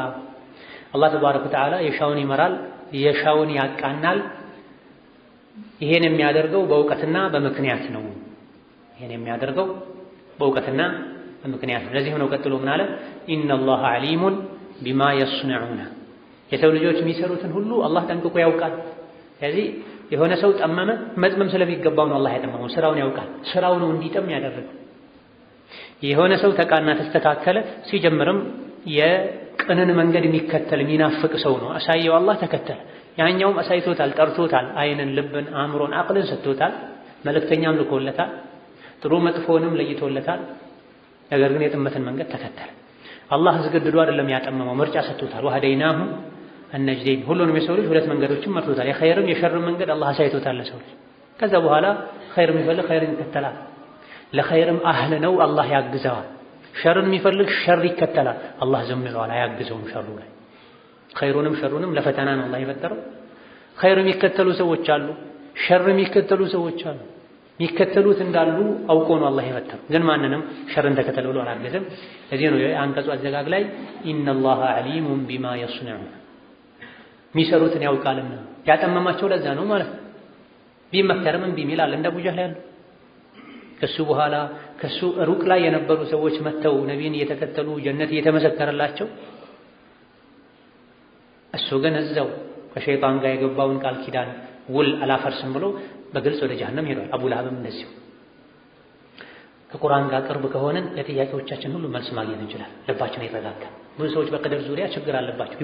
አላህ ተባረከ ወተዓላ የሻውን ይመራል፣ የሻውን ያቃናል። ይሄን የሚያደርገው በእውቀትና በምክንያት ነው። ይሄን የሚያደርገው በእውቀትና በምክንያት ነው። ለዚህ ነው ቀጥሎ ምን አለ? ኢነላህ ዓሊሙን ቢማ የስነዑነ የሰው ልጆች የሚሰሩትን ሁሉ አላህ ጠንቅቆ ያውቃል። ስለዚህ የሆነ ሰው ጠመመ መጥመም ስለሚገባው ነው አላህ ያጠመመው። ስራውን ያውቃል። ስራው ነው እንዲጠም ያደረገው። የሆነ ሰው ተቃና ተስተካከለ፣ ሲጀምርም የቅንን መንገድ የሚከተል የሚናፍቅ ሰው ነው አሳየው፣ አላህ ተከተለ። ያኛውም አሳይቶታል፣ ጠርቶታል፣ አይንን፣ ልብን፣ አእምሮን፣ አቅልን ሰጥቶታል፣ መልእክተኛም ልኮለታል፣ ጥሩ መጥፎንም ለይቶለታል። ነገር ግን የጥመትን መንገድ ተከተለ። አላህ አስገድዶ አይደለም ያጠመመው፣ ምርጫ ሰጥቶታል። ወሀደይናሁ አነጅደይን ሁሉንም የሰው ልጅ ሁለት መንገዶችን መርቶታል። የኸይርም የሸርም መንገድ አላህ አሳይቶታል ለሰው ልጅ። ከዛ በኋላ ኸይር የሚፈልግ ኸይርን ይከተላል። ለኸይርም አህል ነው አላህ ያግዘዋል። ሸርን የሚፈልግ ሸር ይከተላል። አላህ ዝም ይለዋል፣ አያግዘውም ሸሩ ላይ። ኸይሩንም ሸሩንም ለፈተና ነው አላህ የፈጠረው። ኸይር የሚከተሉ ሰዎች አሉ፣ ሸር የሚከተሉ ሰዎች አሉ። የሚከተሉት እንዳሉ አውቆ ነው አላህ የመተው። ግን ማንንም ሸርን ተከተል ብሎ አላገዘም። ለዚህ ነው የአንቀጹ አዘጋግ ላይ ኢነላሃ ዓሊሙን ቢማ የስነዑን የሚሰሩትን ያውቃልና ያጠመማቸው ለዛ ነው ማለት ነው። ቢመከርም እምቢ የሚል አለ እንደ አቡ ጀህል ያሉ። ከሱ በኋላ ከሱ ሩቅ ላይ የነበሩ ሰዎች መተው ነቢይን እየተከተሉ ጀነት እየተመሰከረላቸው እሱ ግን እዛው ከሸይጣን ጋር የገባውን ቃል ኪዳን ውል አላፈርስም ብሎ በግልጽ ወደ ጀሃነም ሄዷል። አቡ ለሀብም እንደዚሁ። ከቁርአን ጋር ቅርብ ከሆነን ለጥያቄዎቻችን ሁሉ መልስ ማግኘት እንችላለን። ልባችን ይረጋጋል። ብዙ ሰዎች በቀደር ዙሪያ ችግር አለባቸው፣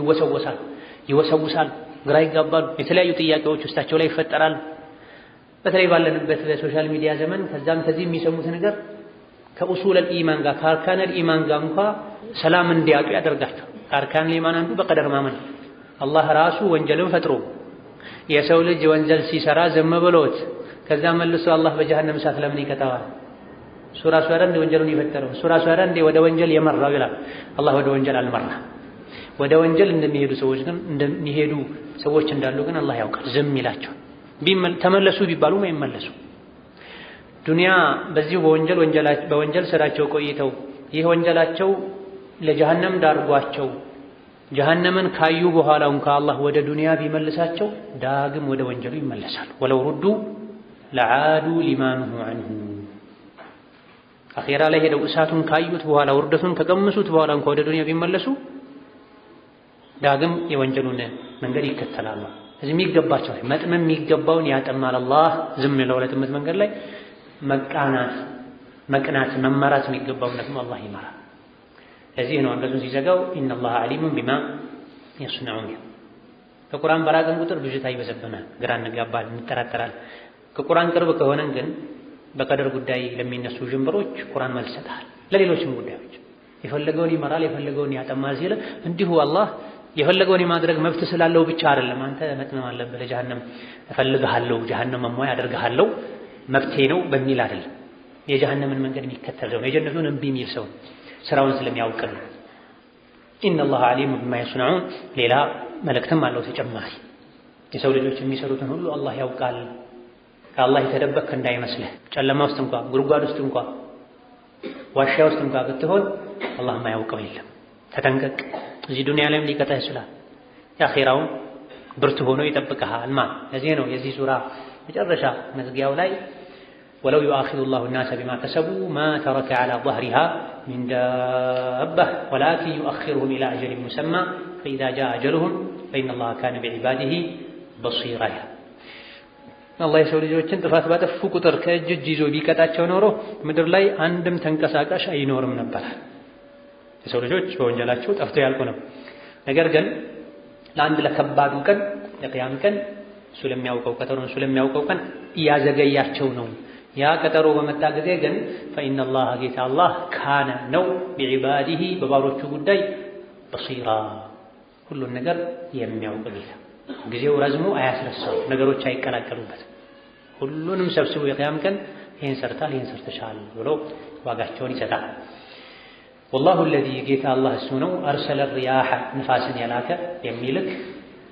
ይወሰውሳሉ፣ ግራ ይጋባሉ፣ የተለያዩ ጥያቄዎች ውስጣቸው ላይ ይፈጠራሉ። በተለይ ባለንበት በሶሻል ሚዲያ ዘመን ከዛም ከዚህ የሚሰሙት ነገር ከኡሱል ኢማን ጋር ከአርካን ኢማን ጋር እንኳ ሰላም እንዲያጡ ያደርጋቸው። ከአርካን ኢማን አንዱ በቀደር ማመን። አላህ ራሱ ወንጀልን ፈጥሮ የሰው ልጅ ወንጀል ሲሰራ ዝም ብሎት ከዛ መልሶ አላህ በጀሃነም እሳት ለምን ይቀጣዋል? እሱ ራሱ አይደል ወንጀሉን የፈጠረው? እሱ ራሱ አይደል ወደ ወንጀል የመራው ይላል። አላህ ወደ ወንጀል አልመራም። ወደ ወንጀል እንደሚሄዱ ሰዎች እንዳሉ ግን አላህ ያውቃል። ዝም ይላቸው። ተመለሱ ቢባሉም አይመለሱ። ዱንያ በዚሁ በወንጀል ስራቸው ቆይተው ይህ ወንጀላቸው ለጀሃነም ዳርጓቸው ጀሃነምን ካዩ በኋላ እንኳ አላህ ወደ ዱንያ ቢመልሳቸው ዳግም ወደ ወንጀሉ ይመለሳሉ። ወለው ሩዱ ለዓዱ ሊማ ኑሁ ዐንሁ። አኺራ ላይ ሄደው እሳቱን ካዩት በኋላ ውርደቱን ከቀመሱት በኋላ እንኳ ወደ ዱንያ ቢመለሱ ዳግም የወንጀሉን መንገድ ይከተላሉ። እዚህ የሚገባቸው መጥመም የሚገባውን ያጠማል አላህ። ዝም ይለው ለትምህርት መንገድ ላይ መቅናት መመራት የሚገባውን ደግሞ አላህ ይመራል። ለዚህ ነው አንቀጹን ሲዘጋው ኢነላሃ ዓሊሙን ቢማ የስነዑን። ከቁርአን በራቅን ቁጥር ብዥታ ይበዛብናል፣ ግራ እንጋባል፣ እንጠራጠራል። ከቁርአን ቅርብ ከሆነን ግን በቀደር ጉዳይ ለሚነሱ ዥንብሮች ቁርአን መልስ ይሰጣል። ለሌሎችም ጉዳዮች የፈለገውን ይመራል፣ የፈለገውን ያጠማል ሲል እንዲሁ አላህ የፈለገውን የማድረግ መብት ስላለው ብቻ አይደለም። አንተ መጥመም አለብህ ለጀሃነም እፈልግሃለሁ ጀሃነም መሟያ አደርግሃለሁ መብቴ ነው በሚል አይደለም። የጀሃነምን መንገድ የሚከተል ሰው የጀነቱን እምቢ የሚል ሰው ስራውን ስለሚያውቅ ነው። ኢነላሃ ዓሊሙን ቢማ የስነዑን። ሌላ መልእክትም አለው ተጨማሪ። የሰው ልጆች የሚሰሩትን ሁሉ አላህ ያውቃል። ከአላህ የተደበቅክ እንዳይመስልህ። ጨለማ ውስጥ እንኳ ጉድጓድ ውስጥ እንኳ ዋሻ ውስጥ እንኳ ብትሆን አላህ የማያውቀው የለም። ተጠንቀቅ። እዚህ ዱንያ ላይም ሊቀጣህ ይችላል። የአኺራውን ብርቱ ሆኖ ይጠብቅሃል ማለት። ለዚህ ነው የዚህ ሱራ መጨረሻ መዝጊያው ላይ ወለው ዩአኺዙ ላሁ ናሰ ቢማ ከሰቡ ማ ተረከ ዐላ ظهሪሃ ሚን ዳበህ ወላኪን ዩአኺሩሁም ኢላ አጀሊን ሙሰማ ፈኢዛ ጃአ አጀሉሁም ፈኢነላሃ ካነ ቢዒባዲሂ በሲራ። አላህ የሰው ልጆችን ጥፋት ባጠፉ ቁጥር ከእጅ ይዞ ቢቀጣቸው ኖሮ ምድር ላይ አንድም ተንቀሳቃሽ አይኖርም ነበር። የሰው ልጆች በወንጀላቸው ጠፍተው ያልቁ ነው። ነገር ግን ለአንድ ለከባዱ ቀን ለቂያም ቀን እሱ ለሚያውቀው ቀን እያዘገያቸው ነው። ያ ቀጠሮ በመጣ ጊዜ ግን ፈኢነላህ ጌታ አላህ ካነ ነው ቢዒባዲሂ በባሮቹ ጉዳይ በሲራ ሁሉን ነገር የሚያውቅ ጌታ። ጊዜው ረዝሞ አያስረሳው፣ ነገሮች አይቀላቀሉበት። ሁሉንም ሰብስቦ የቂያም ቀን ይህን ሰርታል ይህን ሰርተሻል ብሎ ዋጋቸውን ይሰጣል። ወላሁ አለዚ ጌታ አላህ እሱ ነው አርሰለ ሪያሐ ንፋስን የላከ የሚልክ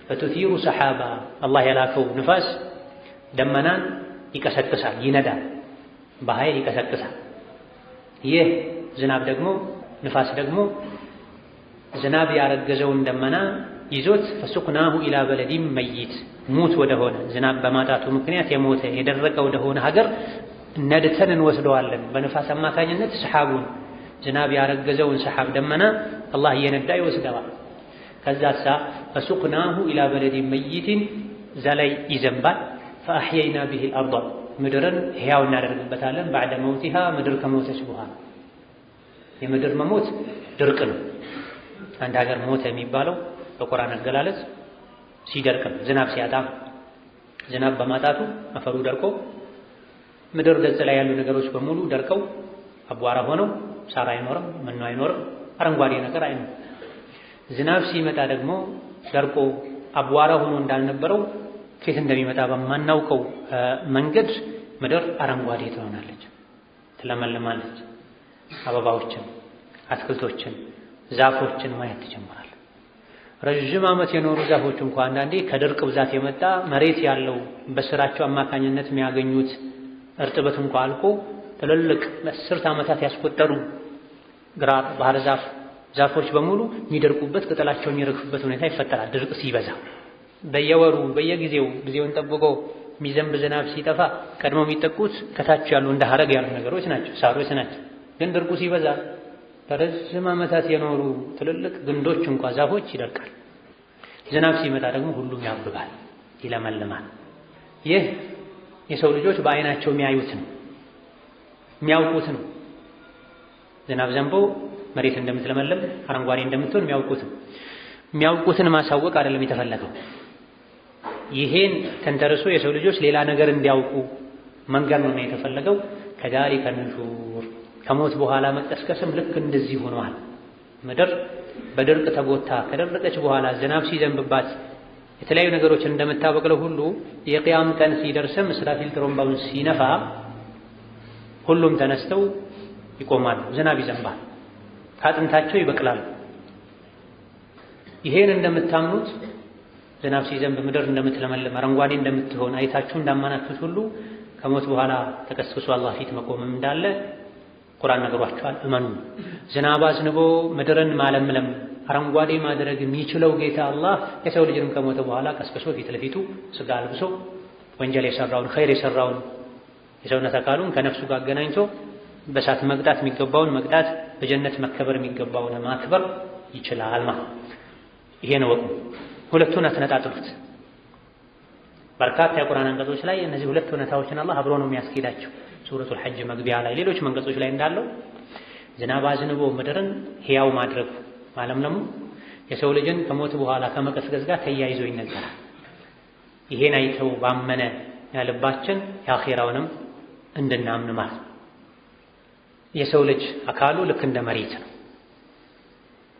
ፈቱሲሩ ሰሓባ አላህ የላከው ንፋስ ደመናን ይቀሰቅሳል፣ ይነዳል፣ በኃይል ይቀሰቅሳል። ይህ ዝናብ ደግሞ ንፋስ ደግሞ ዝናብ ያረገዘውን ደመና ይዞት ፈሱቅናሁ ኢላ በለዲን መይት ሙት ወደሆነ ዝናብ በማጣቱ ምክንያት የሞተ የደረቀ ወደሆነ ሀገር ነድተን እንወስደዋለን። በንፋስ አማካኝነት ሰሓቡን ዝናብ ያረገዘውን ሰሓብ ደመና አላህ እየነዳ ይወስደዋል። ከዛሳ ፈሱቅናሁ ኢላ በለዲን መይትን እዛ ላይ ይዘንባል። ፈአሕየይና ቢሂል አርዳ ምድርን ሕያው እናደርግበታለን። ባዕደ መውቲሃ ምድር ከሞተች በኋላ። የምድር መሞት ድርቅ ነው። አንድ ሀገር ሞተ የሚባለው በቁርአን አገላለጽ ሲደርቅ ነው፣ ዝናብ ሲያጣ። ዝናብ በማጣቱ አፈሩ ደርቆ ምድር ገጽ ላይ ያሉ ነገሮች በሙሉ ደርቀው አቧራ ሆነው ሳር አይኖርም፣ መኖ አይኖርም፣ አረንጓዴ ነገር አይኖርም። ዝናብ ሲመጣ ደግሞ ደርቆ አቧራ ሆኖ እንዳልነበረው ከየት እንደሚመጣ በማናውቀው መንገድ ምድር አረንጓዴ ትሆናለች፣ ትለመልማለች። አበባዎችን፣ አትክልቶችን፣ ዛፎችን ማየት ትጀምራለች። ረዥም ዓመት የኖሩ ዛፎች እንኳን አንዳንዴ ከድርቅ ብዛት የመጣ መሬት ያለው በስራቸው አማካኝነት የሚያገኙት እርጥበት እንኳን አልቆ ትልልቅ ለአስርት ዓመታት ያስቆጠሩ ግራር፣ ባህር ዛፎች በሙሉ የሚደርቁበት ቅጠላቸው የሚረግፍበት ሁኔታ ይፈጠራል። ድርቅ ሲበዛ በየወሩ በየጊዜው ጊዜውን ጠብቆ የሚዘንብ ዝናብ ሲጠፋ ቀድሞ የሚጠቁት ከታች ያሉ እንደ ሐረግ ያሉ ነገሮች ናቸው፣ ሳሮች ናቸው። ግን ድርቁ ሲበዛ ለረጅም ዓመታት የኖሩ ትልልቅ ግንዶች እንኳን ዛፎች ይደርቃል። ዝናብ ሲመጣ ደግሞ ሁሉም ያብባል፣ ይለመልማል። ይህ የሰው ልጆች በአይናቸው የሚያዩት ነው፣ የሚያውቁት ነው። ዝናብ ዘንቦ መሬት እንደምትለመልም አረንጓዴ እንደምትሆን የሚያውቁትን ማሳወቅ አይደለም የተፈለገው። ይሄን ተንተርሶ የሰው ልጆች ሌላ ነገር እንዲያውቁ መንገድ ነው የተፈለገው። ከዛሊከ ኑሹር ከሞት በኋላ መቀስቀስም ልክ እንደዚህ ሆኗል። ምድር በድርቅ ተጎታ ከደረቀች በኋላ ዝናብ ሲዘንብባት የተለያዩ ነገሮችን እንደምታበቅለው ሁሉ የቂያም ቀን ሲደርስም እስራፊል ጥሩምባውን ሲነፋ ሁሉም ተነስተው ይቆማሉ። ዝናብ ይዘንባል፣ ከአጥንታቸው ይበቅላሉ። ይሄን እንደምታምኑት ዝናብ ሲዘንብ ምድር እንደምትለመልም አረንጓዴ እንደምትሆን አይታችሁ እንዳማናችሁት ሁሉ ከሞት በኋላ ተቀስቅሶ አላህ ፊት መቆምም እንዳለ ቁርአን ነግሯችኋል። እመኑ። ዝናብ አዝንቦ ምድርን ማለምለም አረንጓዴ ማድረግ የሚችለው ጌታ አላህ የሰው ልጅንም ከሞተ በኋላ ቀስቅሶ ፊት ለፊቱ ስጋ አልብሶ ወንጀል የሰራውን ኸይር የሰራውን የሰውነት አካሉን ከነፍሱ ጋር አገናኝቶ በእሳት መቅጣት የሚገባውን መቅጣት፣ በጀነት መከበር የሚገባውን ማክበር ይችላል ማለት ይሄን ወቁ። ሁለቱን አትነጣጥሉት። በርካታ የቁርአን አንቀጾች ላይ እነዚህ ሁለት እውነታዎችን አላህ አብሮ ነው የሚያስኬዳቸው። ሱረቱል ሐጅ መግቢያ ላይ ሌሎች አንቀጾች ላይ እንዳለው ዝናብ አዝንቦ ምድርን ሕያው ማድረጉ ማለምለሙ የሰው ልጅን ከሞት በኋላ ከመቀስቀስ ጋር ተያይዞ ይነገራል። ይሄን አይተው ባመነ ያልባችን የአኺራውንም እንድናምን ማለት የሰው ልጅ አካሉ ልክ እንደ መሬት ነው።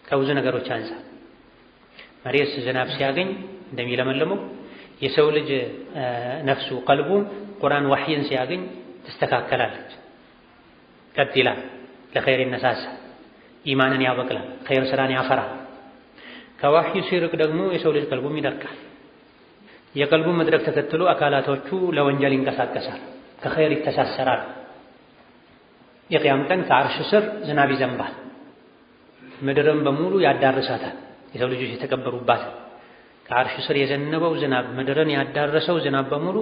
ከብዙ ነገሮች አንፃር መሬት ዝናብ ሲያገኝ እንደሚለመልመው የሰው ልጅ ነፍሱ ቀልቡ ቁርአን ወህይን ሲያገኝ ትስተካከላለች፣ ቀጥ ይላል፣ ለኸይር ይነሳሳ፣ ኢማንን ያበቅላል፣ ኸይር ስራን ያፈራል። ከወህዩ ሲርቅ ደግሞ የሰው ልጅ ቀልቡም ይደርቃል። የቀልቡ መድረክ ተከትሎ አካላቶቹ ለወንጀል ይንቀሳቀሳል፣ ከኸይር ይተሳሰራል። የቂያም ቀን ከአርሽ ስር ዝናብ ይዘንባል፣ ምድርን በሙሉ ያዳርሳታል። የሰው ልጆች የተቀበሩባት ከአርሽ ስር የዘነበው ዝናብ ምድርን ያዳረሰው ዝናብ በሙሉ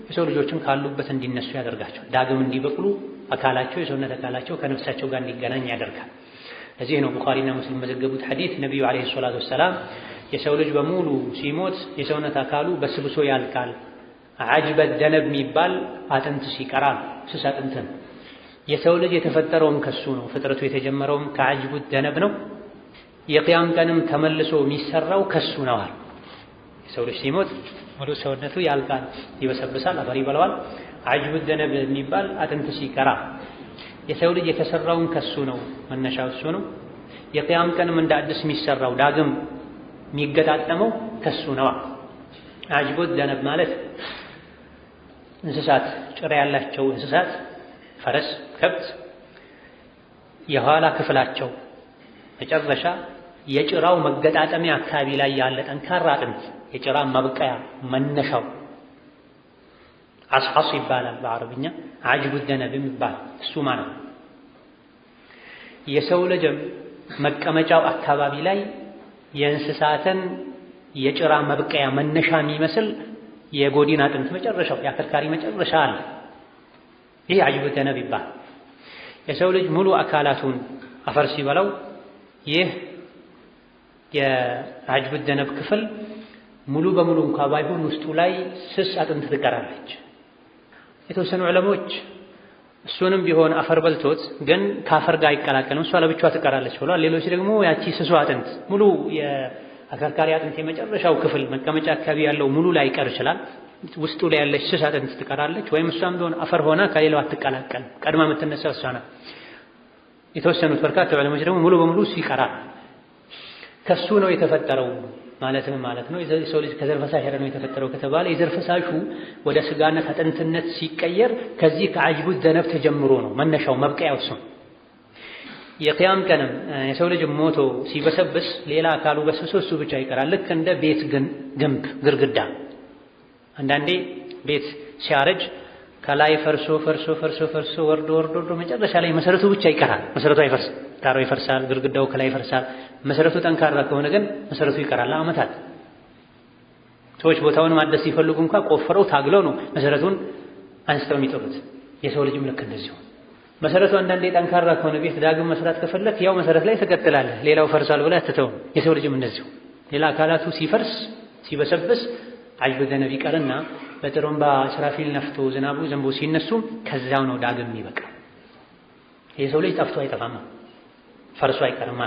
የሰው ልጆችን ካሉበት እንዲነሱ ያደርጋቸው፣ ዳግም እንዲበቅሉ አካላቸው የሰውነት አካላቸው ከነፍሳቸው ጋር እንዲገናኝ ያደርጋል። ለዚህ ነው ቡኻሪና ሙስሊም መዘገቡት ሐዲስ ነቢዩ ዓለይሂ ሰላቱ ወሰላም የሰው ልጅ በሙሉ ሲሞት የሰውነት አካሉ በስብሶ ያልቃል፣ አጅበ ደነብ የሚባል አጥንት ሲቀራ ስስ አጥንት ነው። የሰው ልጅ የተፈጠረውም ከሱ ነው፣ ፍጥረቱ የተጀመረውም ከአጅቡ ደነብ ነው። የቂያም ቀንም ተመልሶ የሚሰራው ከሱ ነው። የሰው ልጅ ሲሞት ሙሉ ሰውነቱ ያልቃል፣ ይበሰብሳል፣ አፈር ይበላዋል። አጅቡ ደነብ የሚባል አጥንት ሲቀራ የሰው ልጅ የተሰራውን ከሱ ነው፣ መነሻው እሱ ነው። የቂያም ቀንም እንደ አዲስ የሚሰራው ዳግም የሚገጣጠመው ከሱ ነው። አጅቡ ደነብ ማለት እንስሳት፣ ጭራ ያላቸው እንስሳት ፈረስ፣ ከብት የኋላ ክፍላቸው መጨረሻ የጭራው መገጣጠሚያ አካባቢ ላይ ያለ ጠንካራ አጥንት የጭራ መብቀያ መነሻው አስሐስ ይባላል በአረብኛ። አጅቡ ደነብ የሚባል እሱ ማለት ነው። የሰው ልጅም መቀመጫው አካባቢ ላይ የእንስሳትን የጭራ መብቀያ መነሻ የሚመስል የጎዲን አጥንት መጨረሻው የአከርካሪ መጨረሻ አለ። ይህ አጅቡ ደነብ ይባላል። የሰው ልጅ ሙሉ አካላቱን አፈር ሲበላው ይህ የአጅቡ ደነብ ክፍል ሙሉ በሙሉ እንኳ ባይሆን ውስጡ ላይ ስስ አጥንት ትቀራለች። የተወሰኑ ዑለሞች እሱንም ቢሆን አፈር በልቶት ግን ከአፈር ጋር አይቀላቀልም፣ እሷ ለብቻዋ ትቀራለች ብሏል። ሌሎች ደግሞ ያቺ ስሱ አጥንት ሙሉ የአከርካሪ አጥንት የመጨረሻው ክፍል መቀመጫ አካባቢ ያለው ሙሉ ላይ ይቀር ይችላል። ውስጡ ላይ ያለች ስስ አጥንት ትቀራለች፣ ወይም እሷም ቢሆን አፈር ሆና ከሌላው አትቀላቀልም። ቀድማ የምትነሳው እሷ ናት። የተወሰኑት በርካታ ዑለሞች ደግሞ ሙሉ በሙሉ እሱ ይቀራል። ከሱ ነው የተፈጠረው ማለት ነው። የሰው ልጅ ከዘር ፈሳሽ ነው የተፈጠረው ከተባለ የዘር ፈሳሹ ወደ ስጋነት አጥንትነት ሲቀየር ከዚህ ከአጅቡ ደነብ ተጀምሮ ነው መነሻው መብቀያው እሱ። የቂያም ቀንም የሰው ልጅ ሞቶ ሲበሰብስ ሌላ አካሉ በስብሶ እሱ ብቻ ይቀራል። ልክ እንደ ቤት ግንብ ግርግዳ። አንዳንዴ ቤት ሲያረጅ ከላይ ፈርሶ ወርዶ መጨረሻ ላይ መሰረቱ ብቻ ይቀራል። መሰረቱ አይፈርስም። ጣራው ይፈርሳል፣ ግድግዳው ከላይ ይፈርሳል። መሰረቱ ጠንካራ ከሆነ ግን መሰረቱ ይቀራል ለዓመታት። ሰዎች ቦታውን ማደስ ሲፈልጉ እንኳን ቆፍረው ታግለው ነው መሰረቱን አንስተው የሚጥሉት። የሰው ልጅም ልክ እንደዚሁ መሰረቱ አንዳንዴ ጠንካራ ከሆነ ቤት ዳግም መስራት ከፈለክ ያው መሰረት ላይ ትቀጥላለህ። ሌላው ፈርሷል ብለህ አትተውም። የሰው ልጅም እንደዚሁ ሌላ አካላቱ ሲፈርስ ሲበሰብስ አጅብ ዘነብ ይቀርና በጥሩምባ እስራፊል ነፍቶ ዝናቡ ዘንቦ ሲነሱ ከዛው ነው ዳግም የሚበቃ። የሰው ልጅ ጠፍቶ አይጠፋም፣ ፈርሶ አይቀርም።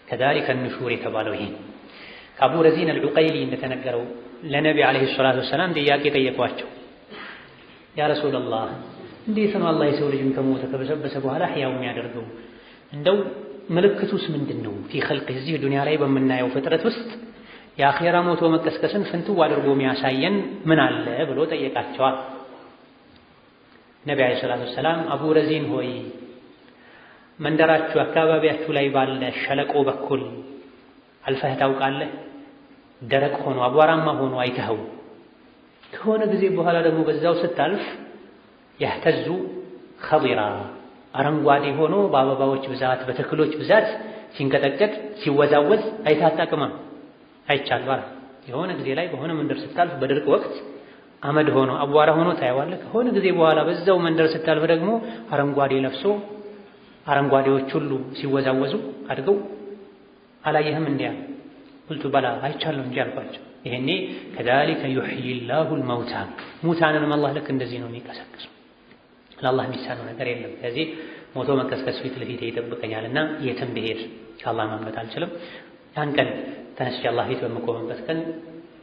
ከዛሊከ ንሹር የተባለው ይሄ ከአቡ ረዚን አልዑቀይሊ እንደተነገረው ለነቢ ዓለይሂ ሰላቱ ወሰላም ጥያቄ ጠየቋቸው። ያ ረሱላላህ እንዴት ነው አላህ የሰው ልጅን ከሞተ ከበሰበሰ በኋላ ሕያው የሚያደርገው? እንደው ምልክቱስ ምንድነው? ፊ ኸልቂህ እዚህ ዱንያ ላይ በምናየው ፍጥረት ውስጥ የአኺራ ሞቶ መቀስቀስን ፍንትው አድርጎ የሚያሳየን ምን አለ ብሎ ጠየቃቸዋል። ነቢ ዓለይሂ ሰላቱ ወሰላም አቡ ረዚን ሆይ መንደራችሁ አካባቢያችሁ ላይ ባለ ሸለቆ በኩል አልፈህ ታውቃለህ? ደረቅ ሆኖ አቧራማ ሆኖ አይተኸው ከሆነ ጊዜ በኋላ ደግሞ በዛው ስታልፍ ያህተዙ ኸዲራ አረንጓዴ ሆኖ በአበባዎች ብዛት በተክሎች ብዛት ሲንቀጠቀጥ ሲወዛወዝ አይተህ አታውቅም? አይቻል ባላ የሆነ ጊዜ ላይ በሆነ መንደር ስታልፍ በድርቅ ወቅት አመድ ሆኖ አቧራ ሆኖ ታየዋለህ። ከሆነ ጊዜ በኋላ በዛው መንደር ስታልፍ ደግሞ አረንጓዴ ለብሶ አረንጓዴዎች ሁሉ ሲወዛወዙ አድገው አላየህም እንዲያ? ቁልቱ በላ አይቻለሁ እንጂ አልኳቸው። ይሄኔ ከዛሊከ ዩሕይላሁ አልመውታ ሙታንንም አላህ ልክ እንደዚህ ነው የሚቀሰቅሱ። ለአላህ የሚሳነው ነገር የለም። ስለዚህ ሞቶ መቀስቀስ ፊት ለፊት ይጠብቀኛልና የትም ብሄድ ከአላህ ማምለጥ አልችልም። ያን ቀን ተነስቼ አላህ ፊት በምቆምበት ቀን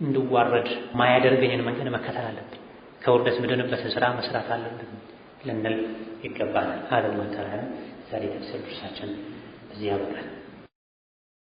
እንድዋረድ ማያደርገኝን መንገድ መከተል አለብኝ። ከውርደት ምድንበትን ስራ መስራት አለብን ልንል ይገባናል። هذا الله تعالى ዛሬ ተፍሲር ድርሳችን እዚህ ያበቃል።